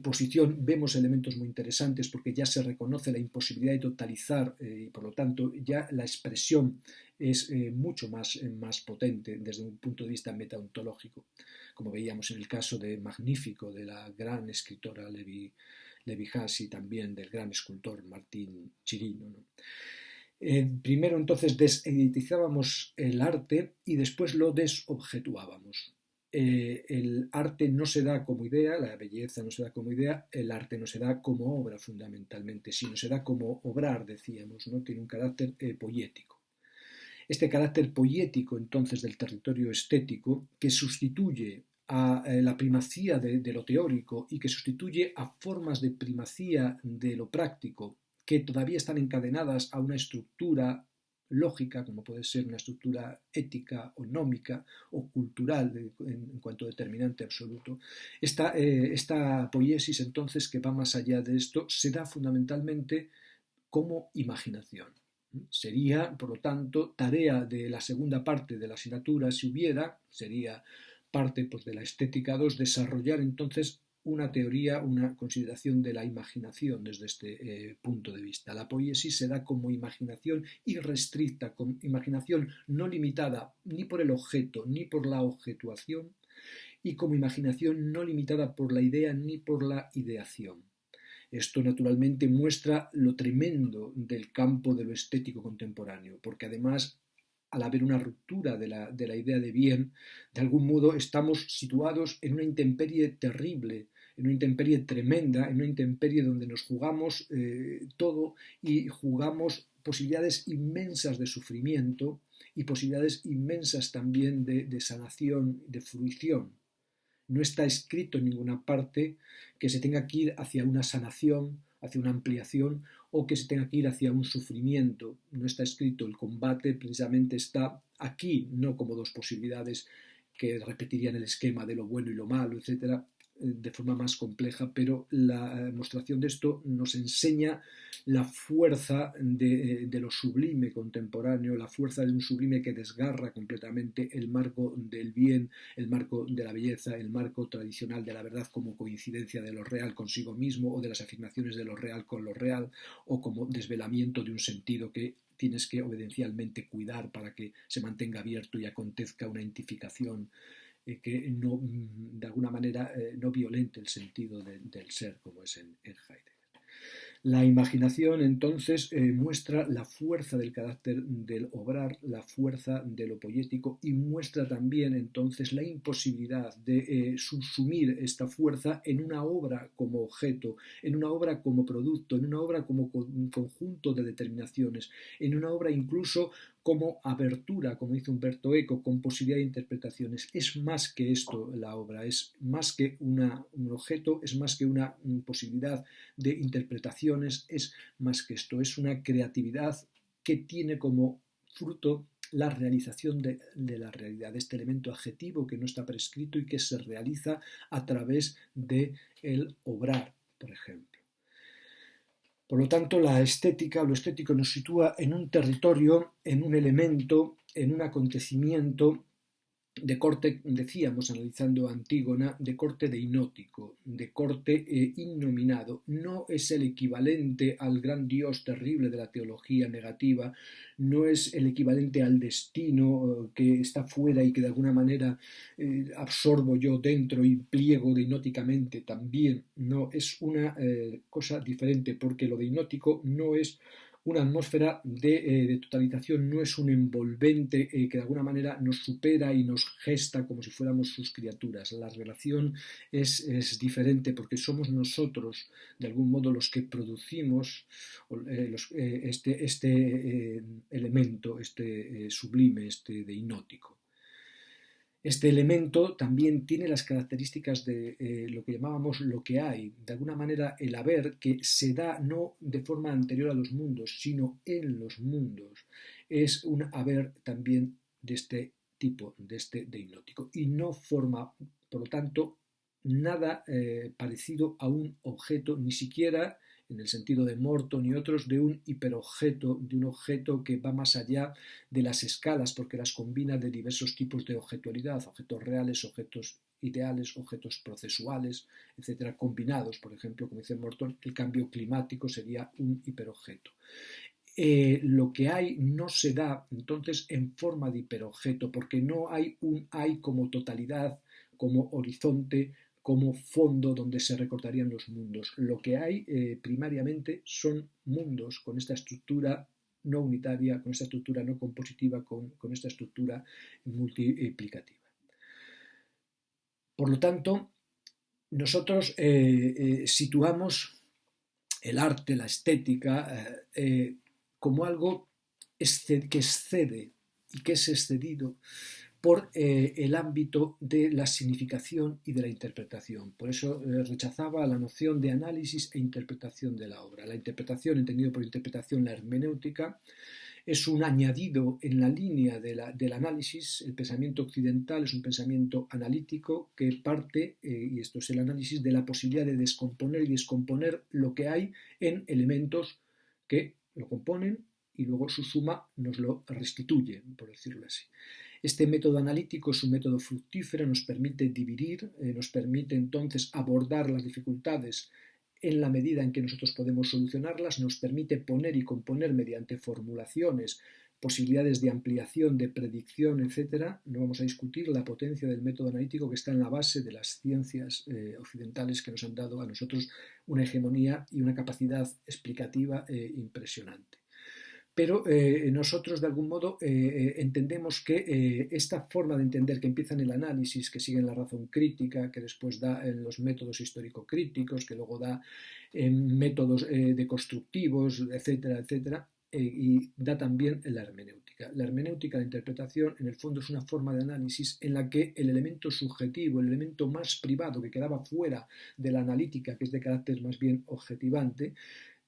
posición vemos elementos muy interesantes porque ya se reconoce la imposibilidad de totalizar y por lo tanto ya la expresión es mucho más potente desde un punto de vista metaontológico, como veíamos en el caso de Magnífico, de la gran escritora Levi Haas y también del gran escultor Martín Chirino, ¿no? Primero entonces deseditizábamos el arte y después lo desobjetuábamos. El arte no se da como idea, la belleza no se da como idea, el arte no se da como obra fundamentalmente, sino se da como obrar, decíamos, ¿no? Tiene un carácter poético. Este carácter poético entonces del territorio estético, que sustituye a la primacía de lo teórico y que sustituye a formas de primacía de lo práctico que todavía están encadenadas a una estructura lógica, como puede ser una estructura ética o nómica o cultural en cuanto a determinante absoluto. Esta poiesis entonces, que va más allá de esto, se da fundamentalmente como imaginación. Sería, por lo tanto, tarea de la segunda parte de la asignatura, si hubiera, sería parte pues, de la estética 2, desarrollar entonces una teoría, una consideración de la imaginación desde este punto de vista. La poiesis se da como imaginación irrestricta, como imaginación no limitada ni por el objeto ni por la objetuación, y como imaginación no limitada por la idea ni por la ideación. Esto naturalmente muestra lo tremendo del campo de lo estético contemporáneo, porque además, al haber una ruptura de la idea de bien, de algún modo estamos situados en una intemperie terrible, en una intemperie tremenda, en una intemperie donde nos jugamos todo y jugamos posibilidades inmensas de sufrimiento y posibilidades inmensas también de sanación, de fruición. No está escrito en ninguna parte que se tenga que ir hacia una sanación, hacia una ampliación, o que se tenga que ir hacia un sufrimiento. No está escrito. El combate precisamente está aquí, no como dos posibilidades que repetirían el esquema de lo bueno y lo malo, etcétera, de forma más compleja, pero la demostración de esto nos enseña la fuerza de lo sublime contemporáneo, la fuerza de un sublime que desgarra completamente el marco del bien, el marco de la belleza, el marco tradicional de la verdad como coincidencia de lo real consigo mismo o de las afirmaciones de lo real con lo real o como desvelamiento de un sentido que tienes que obediencialmente cuidar para que se mantenga abierto y acontezca una identificación que no, de alguna manera no violente el sentido del ser, como es en Heidegger. La imaginación entonces muestra la fuerza del carácter del obrar, la fuerza de lo poético, y muestra también entonces la imposibilidad de subsumir esta fuerza en una obra como objeto, en una obra como producto, en una obra como conjunto de determinaciones, en una obra incluso como abertura, como dice Umberto Eco, con posibilidad de interpretaciones. Es más que esto la obra, es más que un objeto, es más que una posibilidad de interpretaciones, es más que esto, es una creatividad que tiene como fruto la realización de la realidad, este elemento adjetivo que no está prescrito y que se realiza a través del obrar, por ejemplo. Por lo tanto, la estética, lo estético nos sitúa en un territorio, en un elemento, en un acontecimiento de corte, decíamos, analizando a Antígona, de corte deinótico, de corte innominado. No es el equivalente al gran Dios terrible de la teología negativa, no es el equivalente al destino que está fuera y que de alguna manera absorbo yo dentro y pliego deinóticamente también. No, es una cosa diferente, porque lo deinótico no es una atmósfera de totalización, no es un envolvente que de alguna manera nos supera y nos gesta como si fuéramos sus criaturas. La relación es diferente porque somos nosotros, de algún modo, los que producimos este elemento, este sublime, este deinótico. Este elemento también tiene las características de lo que llamábamos lo que hay, de alguna manera el haber que se da no de forma anterior a los mundos, sino en los mundos. Es un haber también de este tipo, de este deinótico, y no forma, por lo tanto, nada parecido a un objeto, ni siquiera en el sentido de Morton y otros, de un hiperobjeto, de un objeto que va más allá de las escalas, porque las combina de diversos tipos de objetualidad, objetos reales, objetos ideales, objetos procesuales, etcétera, combinados. Por ejemplo, como dice Morton, el cambio climático sería un hiperobjeto. Lo que hay no se da entonces en forma de hiperobjeto, porque no hay un hay como totalidad, como horizonte, como fondo donde se recortarían los mundos. Lo que hay primariamente son mundos con esta estructura no unitaria, con esta estructura no compositiva, con esta estructura multiplicativa. Por lo tanto, nosotros situamos el arte, la estética, como algo que excede y que es excedido por el ámbito de la significación y de la interpretación. Por eso rechazaba la noción de análisis e interpretación de la obra. La interpretación, entendido por interpretación la hermenéutica, es un añadido en la línea del análisis. El pensamiento occidental es un pensamiento analítico que parte, y esto es el análisis, de la posibilidad de descomponer y descomponer lo que hay en elementos que lo componen y luego su suma nos lo restituye, por decirlo así. Este método analítico es un método fructífero, nos permite dividir, nos permite entonces abordar las dificultades en la medida en que nosotros podemos solucionarlas, nos permite poner y componer mediante formulaciones posibilidades de ampliación, de predicción, etc. No vamos a discutir la potencia del método analítico que está en la base de las ciencias occidentales que nos han dado a nosotros una hegemonía y una capacidad explicativa impresionante. Pero nosotros de algún modo entendemos que esta forma de entender que empieza en el análisis, que sigue en la razón crítica, que después da en los métodos histórico-críticos, que luego da en métodos deconstructivos, etcétera, etcétera, y da también en la hermenéutica. La hermenéutica, la interpretación, en el fondo es una forma de análisis en la que el elemento subjetivo, el elemento más privado que quedaba fuera de la analítica, que es de carácter más bien objetivante,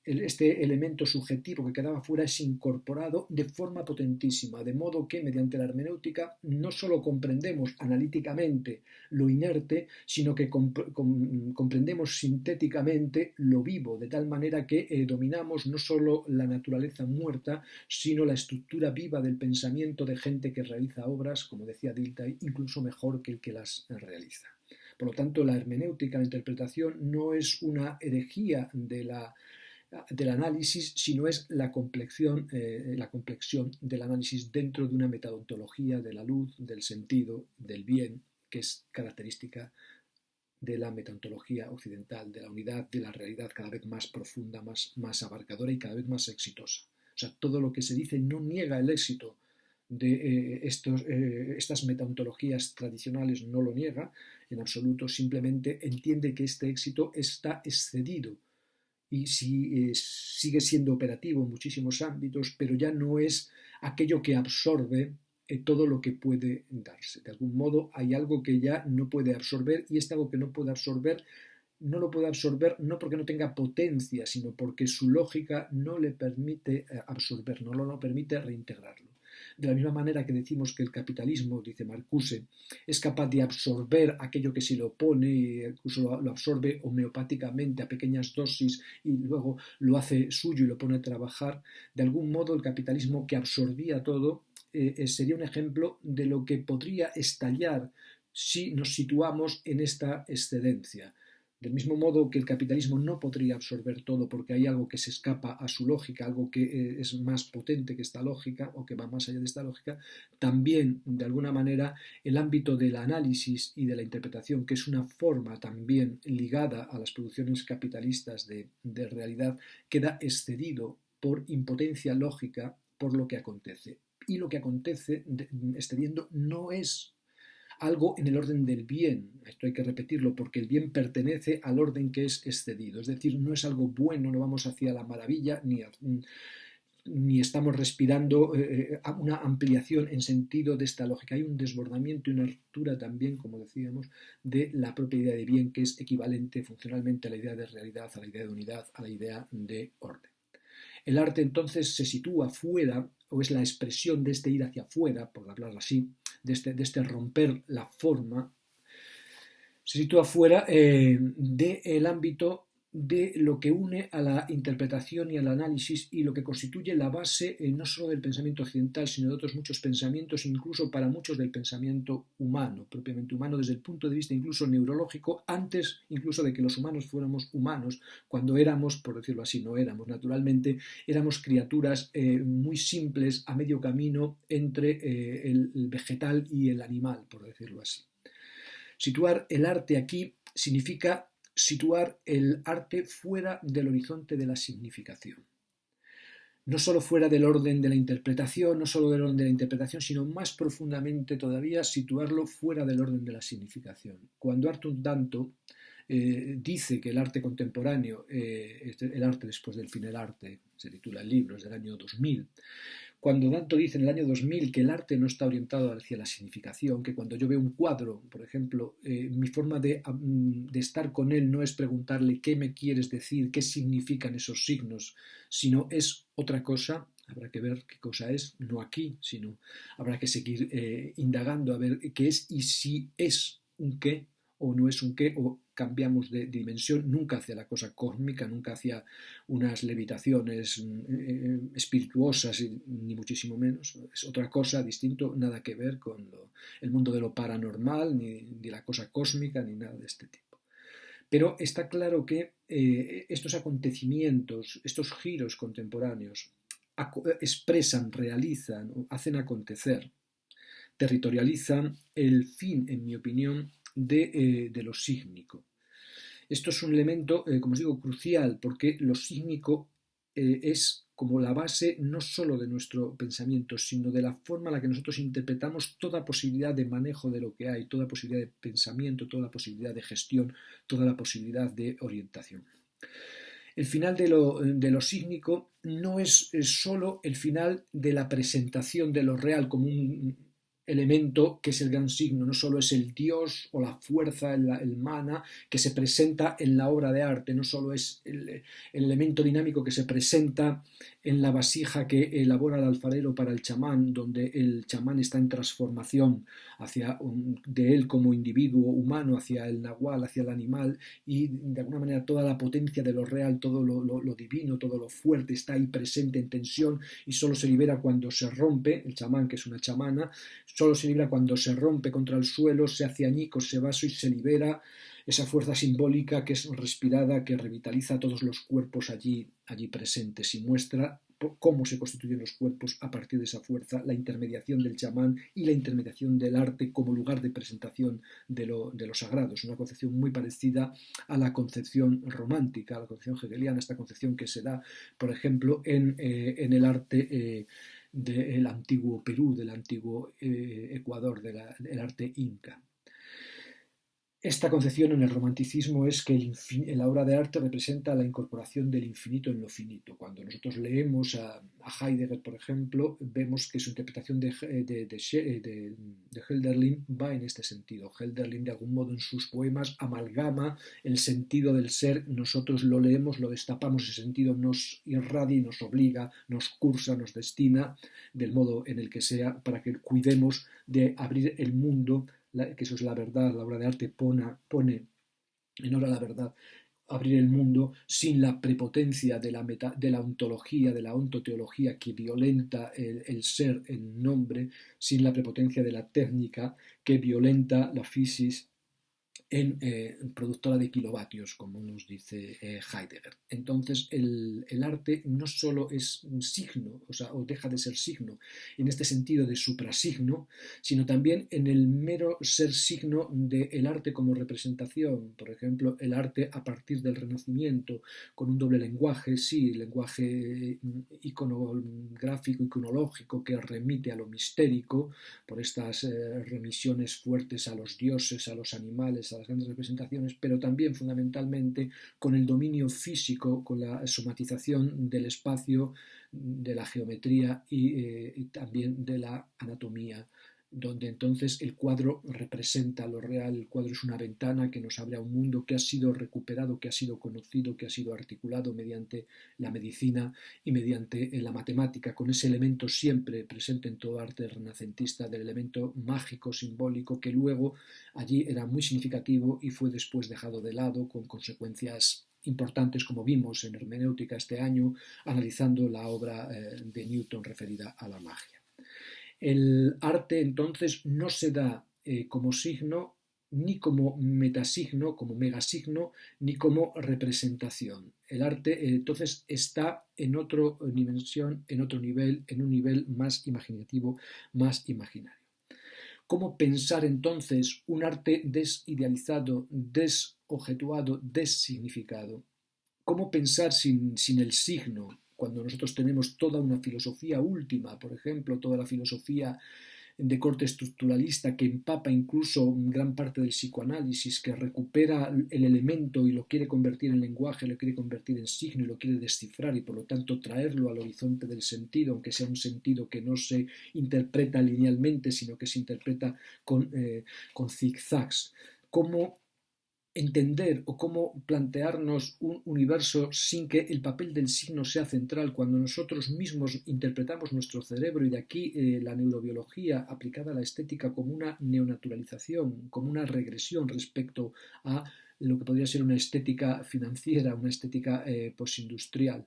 este elemento subjetivo que quedaba fuera es incorporado de forma potentísima, de modo que mediante la hermenéutica no solo comprendemos analíticamente lo inerte, sino que comprendemos sintéticamente lo vivo, de tal manera que dominamos no solo la naturaleza muerta, sino la estructura viva del pensamiento de gente que realiza obras, como decía Dilthey, incluso mejor que el que las realiza. Por lo tanto, la hermenéutica, la interpretación, no es una herejía del análisis, sino es la complexión del análisis dentro de una metaontología de la luz, del sentido, del bien, que es característica de la metaontología occidental, de la unidad de la realidad cada vez más profunda, más abarcadora y cada vez más exitosa. O sea, todo lo que se dice no niega el éxito de estas metaontologías tradicionales, no lo niega en absoluto, simplemente entiende que este éxito está excedido y sigue siendo operativo en muchísimos ámbitos, pero ya no es aquello que absorbe todo lo que puede darse. De algún modo hay algo que ya no puede absorber, y este algo que no puede absorber no lo puede absorber no porque no tenga potencia, sino porque su lógica no le permite absorber, no lo permite reintegrarlo. De la misma manera que decimos que el capitalismo, dice Marcuse, es capaz de absorber aquello que se le opone, incluso lo absorbe homeopáticamente a pequeñas dosis y luego lo hace suyo y lo pone a trabajar, de algún modo el capitalismo que absorbía todo sería un ejemplo de lo que podría estallar si nos situamos en esta excedencia. Del mismo modo que el capitalismo no podría absorber todo porque hay algo que se escapa a su lógica, algo que es más potente que esta lógica o que va más allá de esta lógica, también, de alguna manera, el ámbito del análisis y de la interpretación, que es una forma también ligada a las producciones capitalistas de realidad, queda excedido por impotencia lógica por lo que acontece. Y lo que acontece, excediendo, no es algo en el orden del bien. Esto hay que repetirlo porque el bien pertenece al orden que es excedido. Es decir, no es algo bueno, no vamos hacia la maravilla, ni estamos respirando una ampliación en sentido de esta lógica. Hay un desbordamiento y una ruptura también, como decíamos, de la propia idea de bien, que es equivalente funcionalmente a la idea de realidad, a la idea de unidad, a la idea de orden. El arte entonces se sitúa fuera, o es la expresión de este ir hacia afuera, por hablarlo así, de este romper la forma, se sitúa fuera del ámbito de lo que une a la interpretación y al análisis y lo que constituye la base no solo del pensamiento occidental, sino de otros muchos pensamientos, incluso para muchos del pensamiento humano, propiamente humano, desde el punto de vista incluso neurológico, antes incluso de que los humanos fuéramos humanos, cuando éramos, por decirlo así, no éramos naturalmente, éramos criaturas muy simples a medio camino entre el vegetal y el animal, por decirlo así. Situar el arte aquí significa situar el arte fuera del horizonte de la significación. No solo fuera del orden de la interpretación, no solo del orden de la interpretación, sino más profundamente todavía situarlo fuera del orden de la significación. Cuando Arthur Danto dice que el arte contemporáneo, el arte después del fin del arte, se titula el libro, es del año 2000, cuando Danto dice en el año 2000 que el arte no está orientado hacia la significación, que cuando yo veo un cuadro, por ejemplo, mi forma de estar con él no es preguntarle qué me quieres decir, qué significan esos signos, sino es otra cosa. Habrá que ver qué cosa es, no aquí, sino habrá que seguir indagando a ver qué es y si es un qué o no es un qué, o cambiamos de dimensión, nunca hacia la cosa cósmica, nunca hacia unas levitaciones espirituosas, ni muchísimo menos. Es otra cosa, distinto, nada que ver con el mundo de lo paranormal, ni la cosa cósmica, ni nada de este tipo. Pero está claro que estos acontecimientos, estos giros contemporáneos, expresan, realizan, hacen acontecer, territorializan el fin, en mi opinión, de lo sígnico. Esto es un elemento, como os digo, crucial, porque lo sígnico es como la base no solo de nuestro pensamiento, sino de la forma en la que nosotros interpretamos toda posibilidad de manejo de lo que hay, toda posibilidad de pensamiento, toda posibilidad de gestión, toda la posibilidad de orientación. El final de lo sígnico no es solo el final de la presentación de lo real como un elemento que es el gran signo, no solo es el Dios o la fuerza, el mana que se presenta en la obra de arte, no solo es el elemento dinámico que se presenta en la vasija que elabora el alfarero para el chamán, donde el chamán está en transformación de él como individuo humano hacia el nahual, hacia el animal, y de alguna manera toda la potencia de lo real, todo lo divino, todo lo fuerte está ahí presente en tensión y solo se libera cuando se rompe, el chamán que es una chamana, solo se libera cuando se rompe contra el suelo, se hace añicos, se vaso y se libera esa fuerza simbólica que es respirada, que revitaliza a todos los cuerpos allí presentes y muestra cómo se constituyen los cuerpos a partir de esa fuerza, la intermediación del chamán y la intermediación del arte como lugar de presentación de lo sagrado. Es una concepción muy parecida a la concepción romántica, a la concepción hegeliana, esta concepción que se da, por ejemplo, en el arte del antiguo Perú, del antiguo Ecuador, del arte inca. Esta concepción en el romanticismo es que la obra de arte representa la incorporación del infinito en lo finito. Cuando nosotros leemos a Heidegger, por ejemplo, vemos que su interpretación de Hölderlin va en este sentido. Hölderlin, de algún modo, en sus poemas amalgama el sentido del ser. Nosotros lo leemos, lo destapamos, ese sentido nos irradia y nos obliga, nos cursa, nos destina, del modo en el que sea, para que cuidemos de abrir el mundo, que eso es la verdad. La obra de arte pone en obra la verdad, abrir el mundo sin la prepotencia de la ontología, de la ontoteología que violenta el ser, el nombre, sin la prepotencia de la técnica que violenta la physis productora de kilovatios, como nos dice Heidegger. Entonces, el arte no solo es un signo, o deja de ser signo, en este sentido de suprasigno, sino también en el mero ser signo del arte como representación. Por ejemplo, el arte a partir del Renacimiento, con un doble lenguaje, sí, lenguaje iconográfico, iconológico, que remite a lo mistérico, por estas remisiones fuertes a los dioses, a los animales, a las grandes representaciones, pero también fundamentalmente con el dominio físico, con la somatización del espacio, de la geometría y también de la anatomía, donde entonces el cuadro representa lo real. El cuadro es una ventana que nos abre a un mundo que ha sido recuperado, que ha sido conocido, que ha sido articulado mediante la medicina y mediante la matemática, con ese elemento siempre presente en todo arte renacentista, del elemento mágico, simbólico, que luego allí era muy significativo y fue después dejado de lado con consecuencias importantes, como vimos en hermenéutica este año, analizando la obra de Newton referida a la magia. El arte entonces no se da como signo, ni como metasigno, como megasigno, ni como representación. El arte entonces está en otra dimensión, en otro nivel, en un nivel más imaginativo, más imaginario. ¿Cómo pensar entonces un arte desidealizado, desobjetuado, designificado? ¿Cómo pensar sin el signo? Cuando nosotros tenemos toda una filosofía última, por ejemplo, toda la filosofía de corte estructuralista que empapa incluso gran parte del psicoanálisis, que recupera el elemento y lo quiere convertir en lenguaje, lo quiere convertir en signo y lo quiere descifrar y por lo tanto traerlo al horizonte del sentido, aunque sea un sentido que no se interpreta linealmente, sino que se interpreta con zigzags. Cómo entender o cómo plantearnos un universo sin que el papel del signo sea central cuando nosotros mismos interpretamos nuestro cerebro, y de aquí la neurobiología aplicada a la estética como una neonaturalización, como una regresión respecto a lo que podría ser una estética financiera, una estética postindustrial.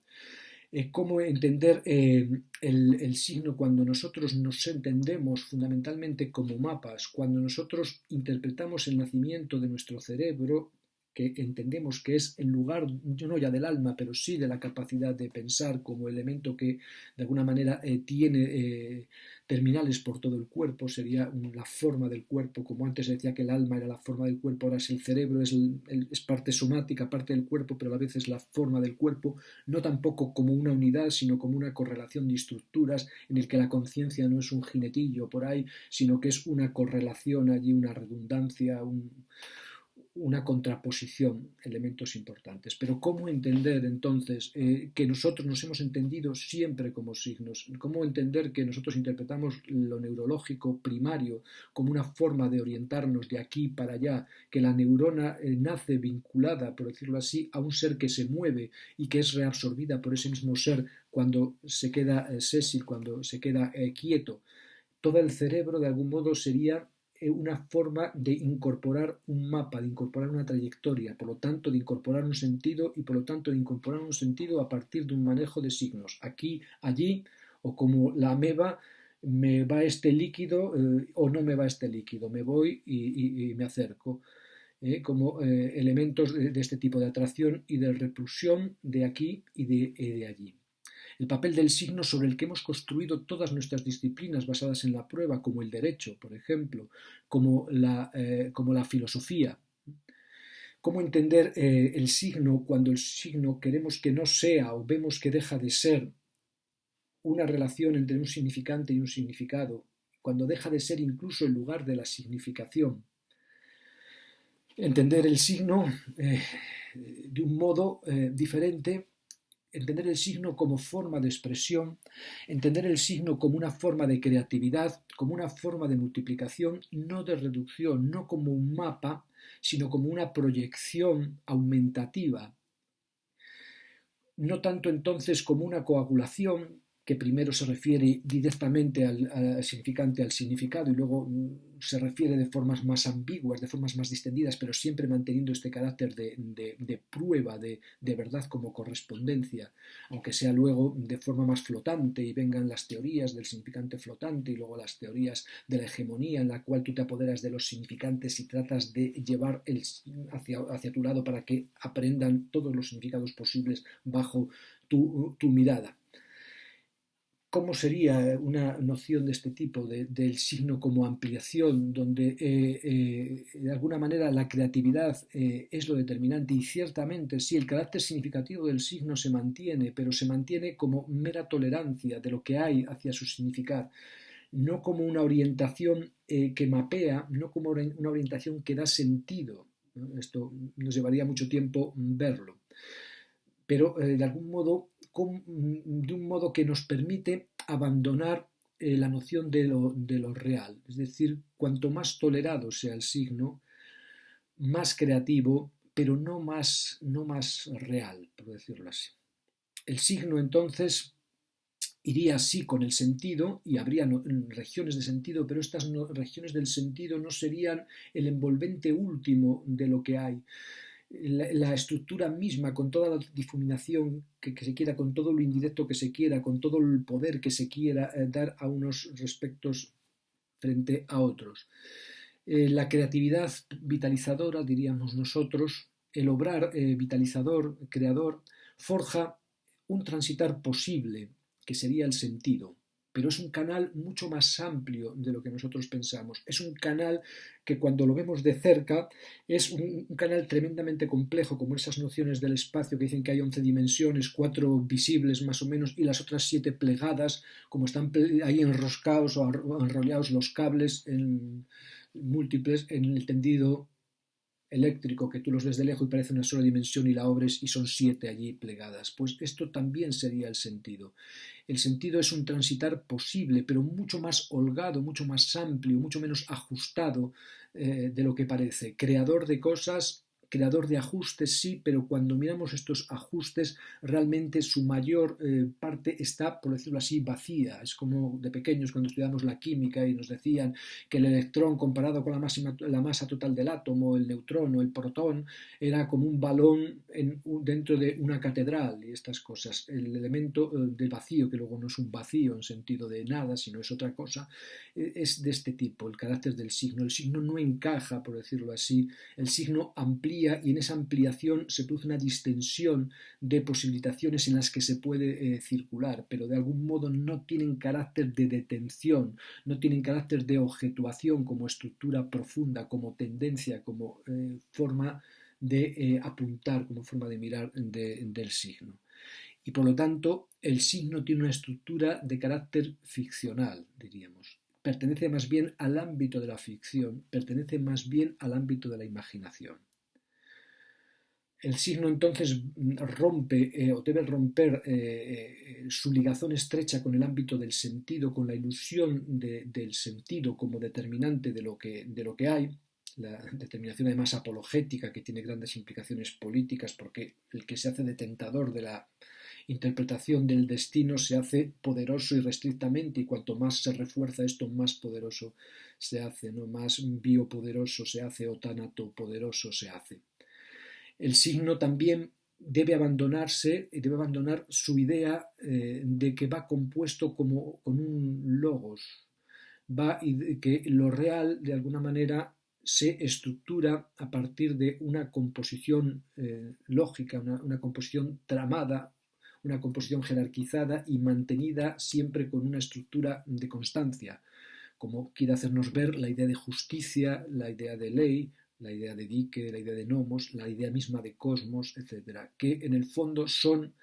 Cómo entender el signo cuando nosotros nos entendemos fundamentalmente como mapas, cuando nosotros interpretamos el nacimiento de nuestro cerebro, que entendemos que es el lugar, no ya del alma, pero sí de la capacidad de pensar como elemento que de alguna manera tiene terminales por todo el cuerpo, sería la forma del cuerpo, como antes decía que el alma era la forma del cuerpo, ahora es el cerebro, es parte somática, parte del cuerpo, pero a la vez es la forma del cuerpo, no tampoco como una unidad, sino como una correlación de estructuras en el que la conciencia no es un jinetillo por ahí, sino que es una correlación allí, una redundancia, una contraposición, elementos importantes. Pero ¿cómo entender entonces que nosotros nos hemos entendido siempre como signos? ¿Cómo entender que nosotros interpretamos lo neurológico primario como una forma de orientarnos de aquí para allá, que la neurona nace vinculada, por decirlo así, a un ser que se mueve y que es reabsorbida por ese mismo ser cuando se queda sésil, cuando se queda quieto? Todo el cerebro de algún modo sería una forma de incorporar un mapa, de incorporar una trayectoria, por lo tanto de incorporar un sentido y por lo tanto de incorporar un sentido a partir de un manejo de signos, aquí, allí, o como la ameba, me va este líquido o no me va este líquido, me voy y me acerco. Como elementos de este tipo de atracción y de repulsión de aquí y de allí. El papel del signo sobre el que hemos construido todas nuestras disciplinas basadas en la prueba, como el derecho, por ejemplo, como la filosofía. ¿Cómo entender el signo cuando el signo queremos que no sea o vemos que deja de ser una relación entre un significante y un significado, cuando deja de ser incluso el lugar de la significación? Entender el signo de un modo diferente, entender el signo como forma de expresión, entender el signo como una forma de creatividad, como una forma de multiplicación, no de reducción, no como un mapa, sino como una proyección aumentativa. No tanto entonces como una coagulación, que primero se refiere directamente al significante, al significado, y luego se refiere de formas más ambiguas, de formas más distendidas, pero siempre manteniendo este carácter de prueba, de verdad como correspondencia, aunque sea luego de forma más flotante y vengan las teorías del significante flotante y luego las teorías de la hegemonía en la cual tú te apoderas de los significantes y tratas de llevar hacia tu lado para que aprendan todos los significados posibles bajo tu mirada. ¿Cómo sería una noción de este tipo, del signo como ampliación, donde de alguna manera la creatividad es lo determinante? Y ciertamente sí, el carácter significativo del signo se mantiene, pero se mantiene como mera tolerancia de lo que hay hacia su significar, no como una orientación que mapea, no como una orientación que da sentido, ¿no? Esto nos llevaría mucho tiempo verlo, pero de algún modo, de un modo que nos permite abandonar la noción de lo real. Es decir, cuanto más tolerado sea el signo, más creativo, pero no más real, por decirlo así. El signo entonces iría así con el sentido y habría regiones de sentido, pero estas regiones del sentido no serían el envolvente último de lo que hay. La estructura misma, con toda la difuminación que se quiera, con todo lo indirecto que se quiera, con todo el poder que se quiera dar a unos respectos frente a otros. La creatividad vitalizadora, diríamos nosotros, el obrar vitalizador, creador, forja un transitar posible, que sería el sentido. pero es un canal mucho más amplio de lo que nosotros pensamos. Es un canal que cuando lo vemos de cerca es un canal tremendamente complejo, como esas nociones del espacio que dicen que hay 11 dimensiones, 4 visibles más o menos y las otras 7 plegadas, como están ahí enroscados o enrollados los cables en múltiples en el tendido eléctrico, que tú los ves de lejos y parece una sola dimensión y la obres y son 7 allí plegadas. Pues esto también sería el sentido. El sentido es un transitar posible, pero mucho más holgado, mucho más amplio, mucho menos ajustado de lo que parece. Creador de cosas, creador de ajustes, sí, pero cuando miramos estos ajustes, realmente su mayor parte está, por decirlo así, vacía. Es como de pequeños cuando estudiamos la química y nos decían que el electrón comparado con la masa total del átomo, el neutrón o el protón, era como un balón dentro de una catedral y estas cosas. El elemento del vacío, que luego no es un vacío en sentido de nada, sino es otra cosa, es de este tipo, el carácter del signo. El signo no encaja, por decirlo así, el signo amplía y en esa ampliación se produce una distensión de posibilitaciones en las que se puede circular, pero de algún modo no tienen carácter de detención, no tienen carácter de objetuación como estructura profunda, como tendencia, como forma de apuntar, como forma de mirar del signo. Y por lo tanto, el signo tiene una estructura de carácter ficcional, diríamos. Pertenece más bien al ámbito de la ficción, pertenece más bien al ámbito de la imaginación. El signo entonces rompe o debe romper su ligazón estrecha con el ámbito del sentido, con la ilusión del sentido como determinante de lo que hay, la determinación además apologética que tiene grandes implicaciones políticas porque el que se hace detentador de la interpretación del destino se hace poderoso irrestrictamente y cuanto más se refuerza esto, más poderoso se hace, ¿no? Más biopoderoso se hace o tanatopoderoso se hace. El signo también debe abandonar su idea de que va compuesto como con un logos, y que lo real de alguna manera se estructura a partir de una composición lógica, una composición tramada, una composición jerarquizada y mantenida siempre con una estructura de constancia, como quiere hacernos ver la idea de justicia, la idea de ley, la idea de dique, la idea de nomos, la idea misma de cosmos, etc., que en el fondo son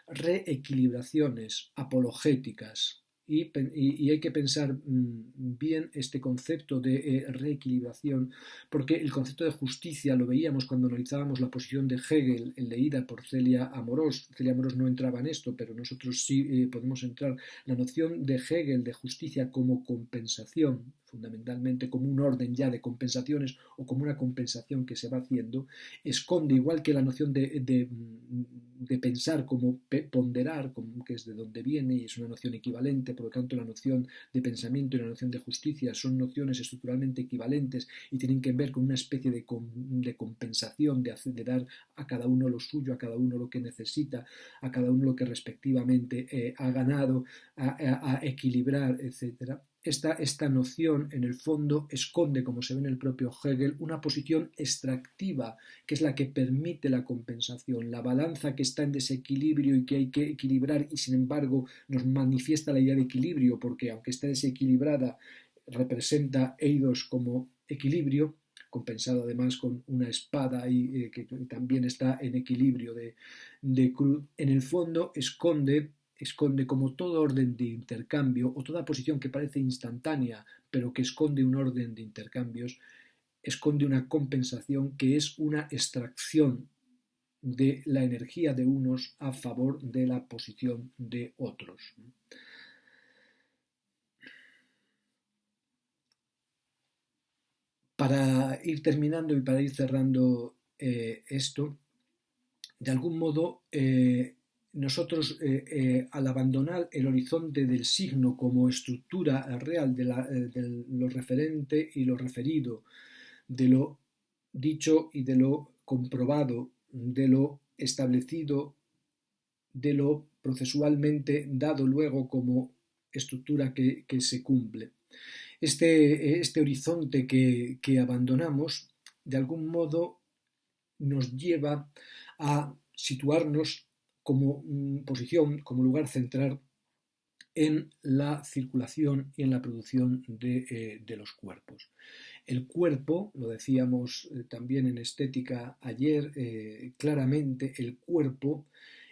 reequilibraciones apologéticas y hay que pensar bien este concepto de reequilibración, porque el concepto de justicia lo veíamos cuando analizábamos la posición de Hegel leída por Celia Amorós. Celia Amorós no entraba en esto, pero nosotros sí podemos entrar. La noción de Hegel de justicia como compensación, fundamentalmente como un orden ya de compensaciones o como una compensación que se va haciendo, esconde, igual que la noción de pensar como ponderar, que es de donde viene y es una noción equivalente, por lo tanto la noción de pensamiento y la noción de justicia son nociones estructuralmente equivalentes y tienen que ver con una especie de compensación, de dar a cada uno lo suyo, a cada uno lo que necesita, a cada uno lo que respectivamente ha ganado, a equilibrar, etc. Esta noción, en el fondo, esconde, como se ve en el propio Hegel, una posición extractiva, que es la que permite la compensación, la balanza que está en desequilibrio y que hay que equilibrar, y sin embargo nos manifiesta la idea de equilibrio, porque aunque está desequilibrada, representa eidos como equilibrio, compensado además con una espada que también está en equilibrio de cruz. En el fondo esconde como todo orden de intercambio o toda posición que parece instantánea, pero que esconde un orden de intercambios, esconde una compensación que es una extracción de la energía de unos a favor de la posición de otros. Para ir terminando y para ir cerrando esto, de algún modo nosotros al abandonar el horizonte del signo como estructura real de lo referente y lo referido, de lo dicho y de lo comprobado, de lo establecido, de lo procesualmente dado luego como estructura que se cumple. Este horizonte que abandonamos, de algún modo, nos lleva a situarnos como posición, como lugar central en la circulación y en la producción de los cuerpos. El cuerpo, lo decíamos también en estética ayer, claramente el cuerpo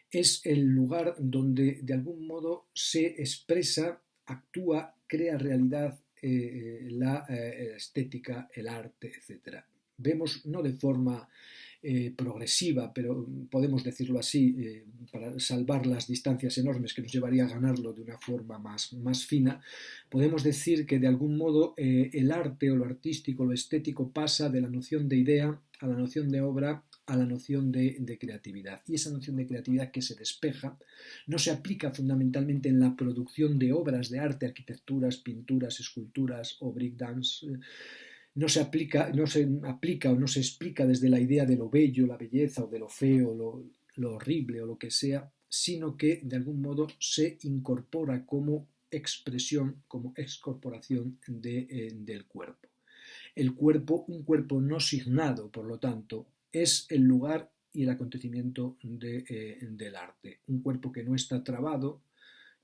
es el lugar donde de algún modo se expresa, actúa, crea realidad la estética, el arte, etc. Vemos no de forma progresiva, pero podemos decirlo así, para salvar las distancias enormes que nos llevaría a ganarlo de una forma más fina, podemos decir que de algún modo el arte o lo artístico, lo estético pasa de la noción de idea a la noción de obra a la noción de creatividad. Y esa noción de creatividad que se despeja no se aplica fundamentalmente en la producción de obras de arte, arquitecturas, pinturas, esculturas o breakdance, no se aplica o no se explica desde la idea de lo bello, la belleza o de lo feo, lo horrible o lo que sea, sino que de algún modo se incorpora como expresión, como excorporación del cuerpo. El cuerpo, un cuerpo no signado, por lo tanto, es el lugar y el acontecimiento del arte. Un cuerpo que no está trabado,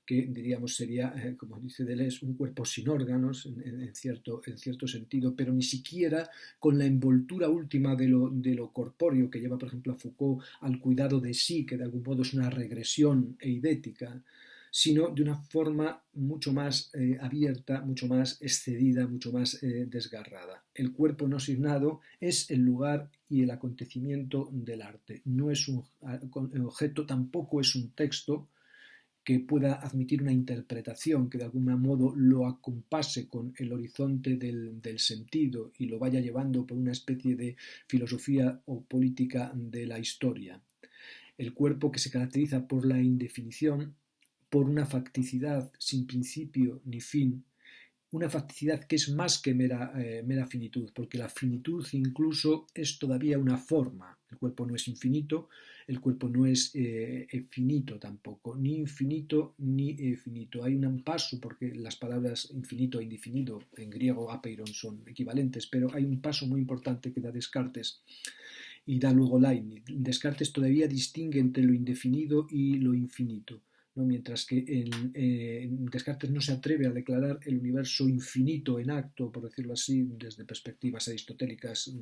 que diríamos sería, como dice Deleuze, un cuerpo sin órganos, en cierto sentido, pero ni siquiera con la envoltura última de lo corpóreo que lleva, por ejemplo, a Foucault al cuidado de sí, que de algún modo es una regresión eidética, sino de una forma mucho más abierta, mucho más excedida, mucho más desgarrada. El cuerpo no signado es el lugar y el acontecimiento del arte. No es un objeto, tampoco es un texto que pueda admitir una interpretación que de algún modo lo acompase con el horizonte del sentido y lo vaya llevando por una especie de filosofía o política de la historia. El cuerpo que se caracteriza por la indefinición, por una facticidad sin principio ni fin, una facticidad que es más que mera finitud, porque la finitud incluso es todavía una forma. El cuerpo no es infinito, el cuerpo no es finito tampoco, ni infinito ni finito. Hay un paso, porque las palabras infinito e indefinido en griego apeiron son equivalentes, pero hay un paso muy importante que da Descartes y da luego Leibniz. Descartes todavía distingue entre lo indefinido y lo infinito, ¿no? Mientras que Descartes no se atreve a declarar el universo infinito en acto, por decirlo así, desde perspectivas aristotélicas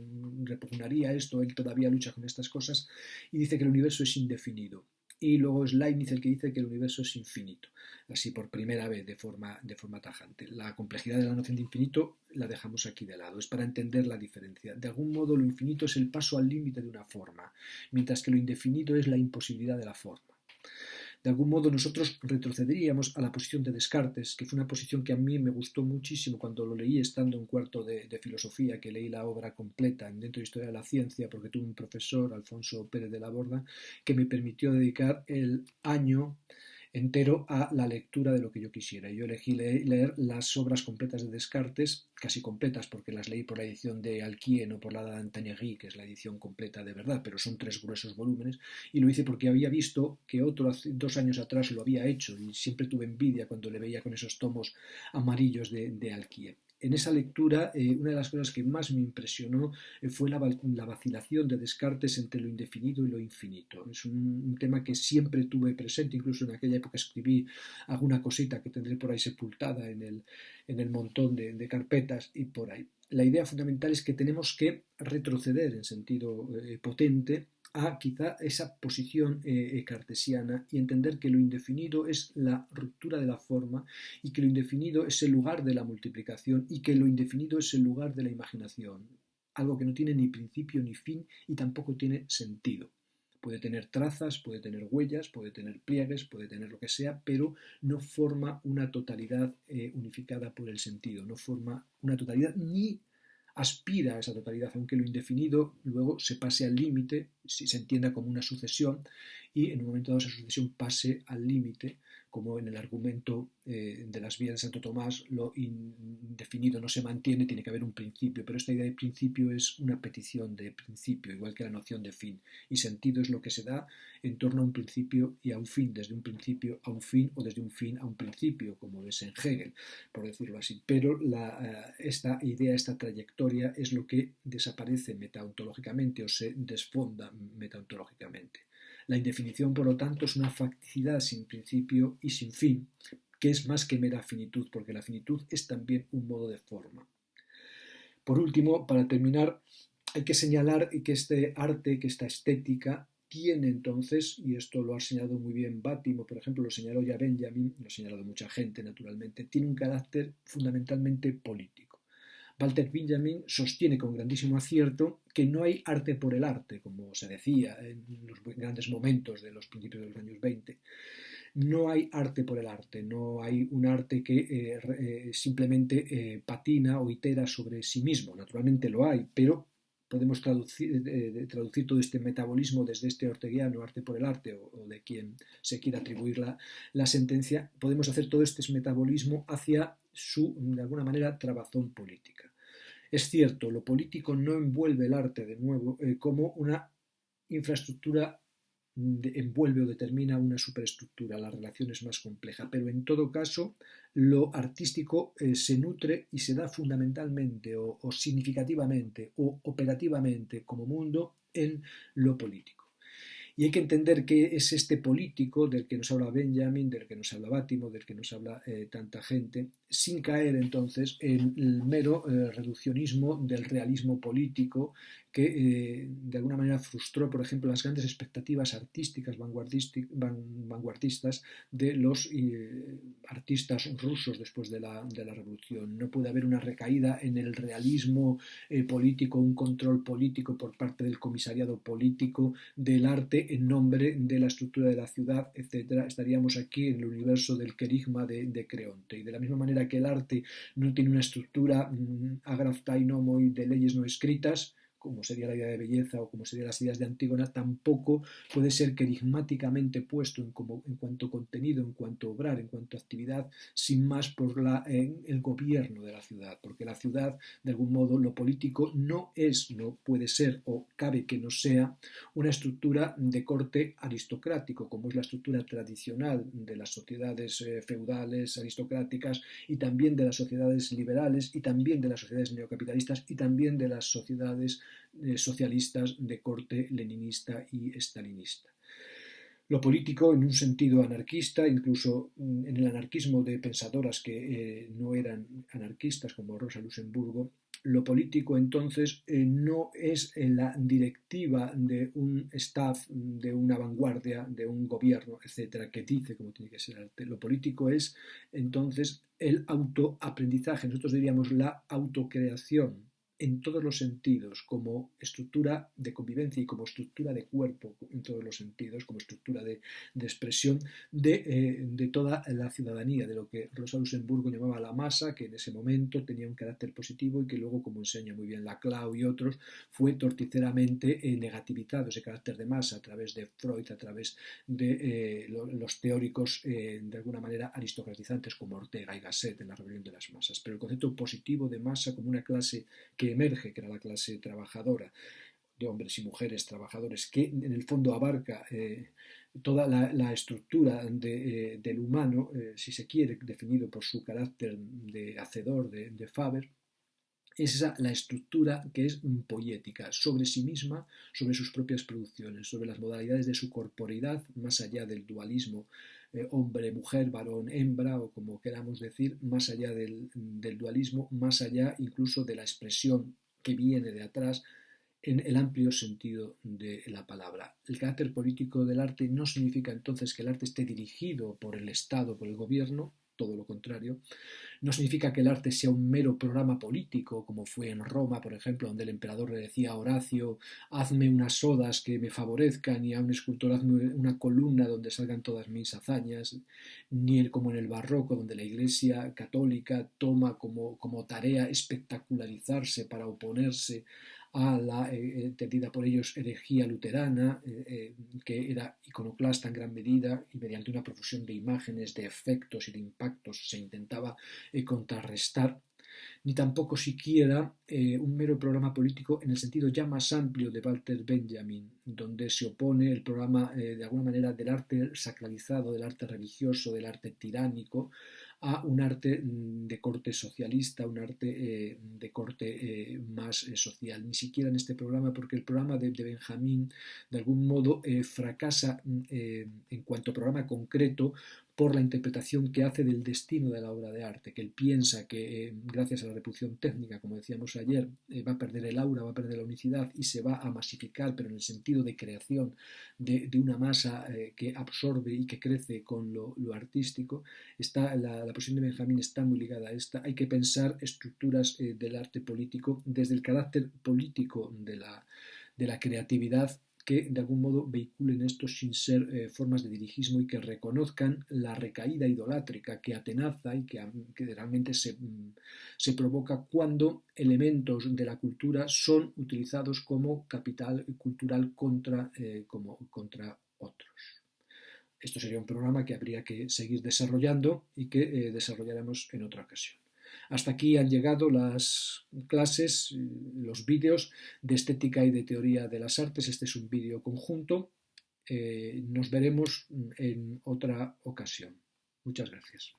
repugnaría esto, él todavía lucha con estas cosas y dice que el universo es indefinido. Y luego es Leibniz el que dice que el universo es infinito, así por primera vez de forma tajante. La complejidad de la noción de infinito la dejamos aquí de lado, es para entender la diferencia. De algún modo lo infinito es el paso al límite de una forma, mientras que lo indefinido es la imposibilidad de la forma. De algún modo nosotros retrocederíamos a la posición de Descartes, que fue una posición que a mí me gustó muchísimo cuando lo leí estando en cuarto de filosofía, que leí la obra completa dentro de Historia de la Ciencia, porque tuve un profesor, Alfonso Pérez de la Borda, que me permitió dedicar el año entero a la lectura de lo que yo quisiera. Yo elegí leer las obras completas de Descartes, casi completas porque las leí por la edición de Alquier o por la de Antanegui, que es la edición completa de verdad, pero son 3 gruesos volúmenes, y lo hice porque había visto que otro 2 años atrás lo había hecho y siempre tuve envidia cuando le veía con esos tomos amarillos de Alquier. En esa lectura, una de las cosas que más me impresionó fue la vacilación de Descartes entre lo indefinido y lo infinito. Es un tema que siempre tuve presente, incluso en aquella época escribí alguna cosita que tendré por ahí sepultada en el montón de carpetas y por ahí. La idea fundamental es que tenemos que retroceder en sentido potente a quizá esa posición cartesiana y entender que lo indefinido es la ruptura de la forma y que lo indefinido es el lugar de la multiplicación y que lo indefinido es el lugar de la imaginación, algo que no tiene ni principio ni fin y tampoco tiene sentido. Puede tener trazas, puede tener huellas, puede tener pliegues, puede tener lo que sea, pero no forma una totalidad unificada por el sentido, no forma una totalidad ni aspira a esa totalidad, aunque lo indefinido luego se pase al límite, si se entienda como una sucesión, y en un momento dado esa sucesión pase al límite, como en el argumento de las vías de Santo Tomás, lo indefinido no se mantiene, tiene que haber un principio, pero esta idea de principio es una petición de principio, igual que la noción de fin, y sentido es lo que se da en torno a un principio y a un fin, desde un principio a un fin o desde un fin a un principio, como es en Hegel, por decirlo así. Pero esta idea, esta trayectoria es lo que desaparece metaontológicamente o se desfonda metaontológicamente. La indefinición, por lo tanto, es una facticidad sin principio y sin fin, que es más que mera finitud, porque la finitud es también un modo de forma. Por último, para terminar, hay que señalar que este arte, que esta estética, tiene entonces, y esto lo ha señalado muy bien Bátimo, por ejemplo, lo señaló ya Benjamin, lo ha señalado mucha gente naturalmente, tiene un carácter fundamentalmente político. Walter Benjamin sostiene con grandísimo acierto que no hay arte por el arte, como se decía en los grandes momentos de los principios de los años 20. No hay arte por el arte, no hay un arte que simplemente patina o itera sobre sí mismo. Naturalmente lo hay, pero podemos traducir todo este metabolismo desde este orteguiano arte por el arte o de quien se quiera atribuir la sentencia, podemos hacer todo este metabolismo hacia su, de alguna manera, trabazón política. Es cierto, lo político no envuelve el arte de nuevo como una infraestructura envuelve o determina una superestructura, la relación es más compleja, pero en todo caso lo artístico se nutre y se da fundamentalmente o significativamente o operativamente como mundo en lo político. Y hay que entender qué es este político del que nos habla Benjamin, del que nos habla Bátimo, del que nos habla tanta gente, sin caer entonces en el mero reduccionismo del realismo político que de alguna manera frustró, por ejemplo, las grandes expectativas artísticas vanguardistas de los artistas rusos después de la revolución. No puede haber una recaída en el realismo político, un control político por parte del comisariado político del arte en nombre de la estructura de la ciudad, etcétera. Estaríamos aquí en el universo del querigma de Creonte. Y de la misma manera que el arte no tiene una estructura agrafta y nomo y de leyes no escritas, como sería la idea de belleza o como serían las ideas de Antígona, tampoco puede ser querigmáticamente puesto en cuanto contenido, en cuanto obrar, en cuanto actividad, sin más por el gobierno de la ciudad, porque la ciudad, de algún modo, lo político no puede ser o cabe que no sea una estructura de corte aristocrático, como es la estructura tradicional de las sociedades feudales, aristocráticas, y también de las sociedades liberales, y también de las sociedades neocapitalistas, y también de las sociedades socialistas de corte leninista y stalinista. Lo político en un sentido anarquista, incluso en el anarquismo de pensadoras que no eran anarquistas como Rosa Luxemburgo, lo político entonces no es la directiva de un staff, de una vanguardia, de un gobierno, etcétera, que dice cómo tiene que ser el arte. Lo político es entonces el autoaprendizaje, nosotros diríamos la autocreación en todos los sentidos, como estructura de convivencia y como estructura de cuerpo en todos los sentidos, como estructura de expresión de toda la ciudadanía, de lo que Rosa Luxemburgo llamaba la masa, que en ese momento tenía un carácter positivo y que luego, como enseña muy bien Laclau y otros, fue torticeramente negativizado ese carácter de masa a través de Freud, a través de los teóricos de alguna manera aristocratizantes como Ortega y Gasset en la rebelión de las masas. Pero el concepto positivo de masa como una clase que emerge, que era la clase trabajadora, de hombres y mujeres trabajadores, que en el fondo abarca toda la estructura del humano, si se quiere, definido por su carácter de hacedor, de Faber, es esa la estructura que es poética, sobre sí misma, sobre sus propias producciones, sobre las modalidades de su corporeidad, más allá del dualismo hombre, mujer, varón, hembra, o como queramos decir, más allá del dualismo, más allá incluso de la expresión que viene de atrás, en el amplio sentido de la palabra. El carácter político del arte no significa entonces que el arte esté dirigido por el Estado, por el gobierno, todo lo contrario. No significa que el arte sea un mero programa político, como fue en Roma, por ejemplo, donde el emperador le decía a Horacio, hazme unas odas que me favorezcan, y a un escultor hazme una columna donde salgan todas mis hazañas, ni como en el barroco, donde la Iglesia católica toma como tarea espectacularizarse para oponerse a la entendida por ellos herejía luterana, que era iconoclasta en gran medida, y mediante una profusión de imágenes, de efectos y de impactos se intentaba contrarrestar, ni tampoco siquiera un mero programa político en el sentido ya más amplio de Walter Benjamin, donde se opone el programa de alguna manera del arte sacralizado, del arte religioso, del arte tiránico, a un arte de corte socialista, un arte de corte más social. Ni siquiera en este programa, porque el programa de Benjamin de algún modo fracasa en cuanto a programa concreto, por la interpretación que hace del destino de la obra de arte, que él piensa que gracias a la reproducción técnica, como decíamos ayer, va a perder el aura, va a perder la unicidad y se va a masificar, pero en el sentido de creación de una masa que absorbe y que crece con lo artístico. La posición de Benjamín está muy ligada a esta. Hay que pensar estructuras del arte político desde el carácter político de la creatividad, que de algún modo vehiculen esto sin ser formas de dirigismo y que reconozcan la recaída idolátrica que atenaza y que realmente se provoca cuando elementos de la cultura son utilizados como capital cultural contra otros. Esto sería un programa que habría que seguir desarrollando y que desarrollaremos en otra ocasión. Hasta aquí han llegado las clases, los vídeos de estética y de teoría de las artes. Este es un vídeo conjunto. Nos veremos en otra ocasión. Muchas gracias.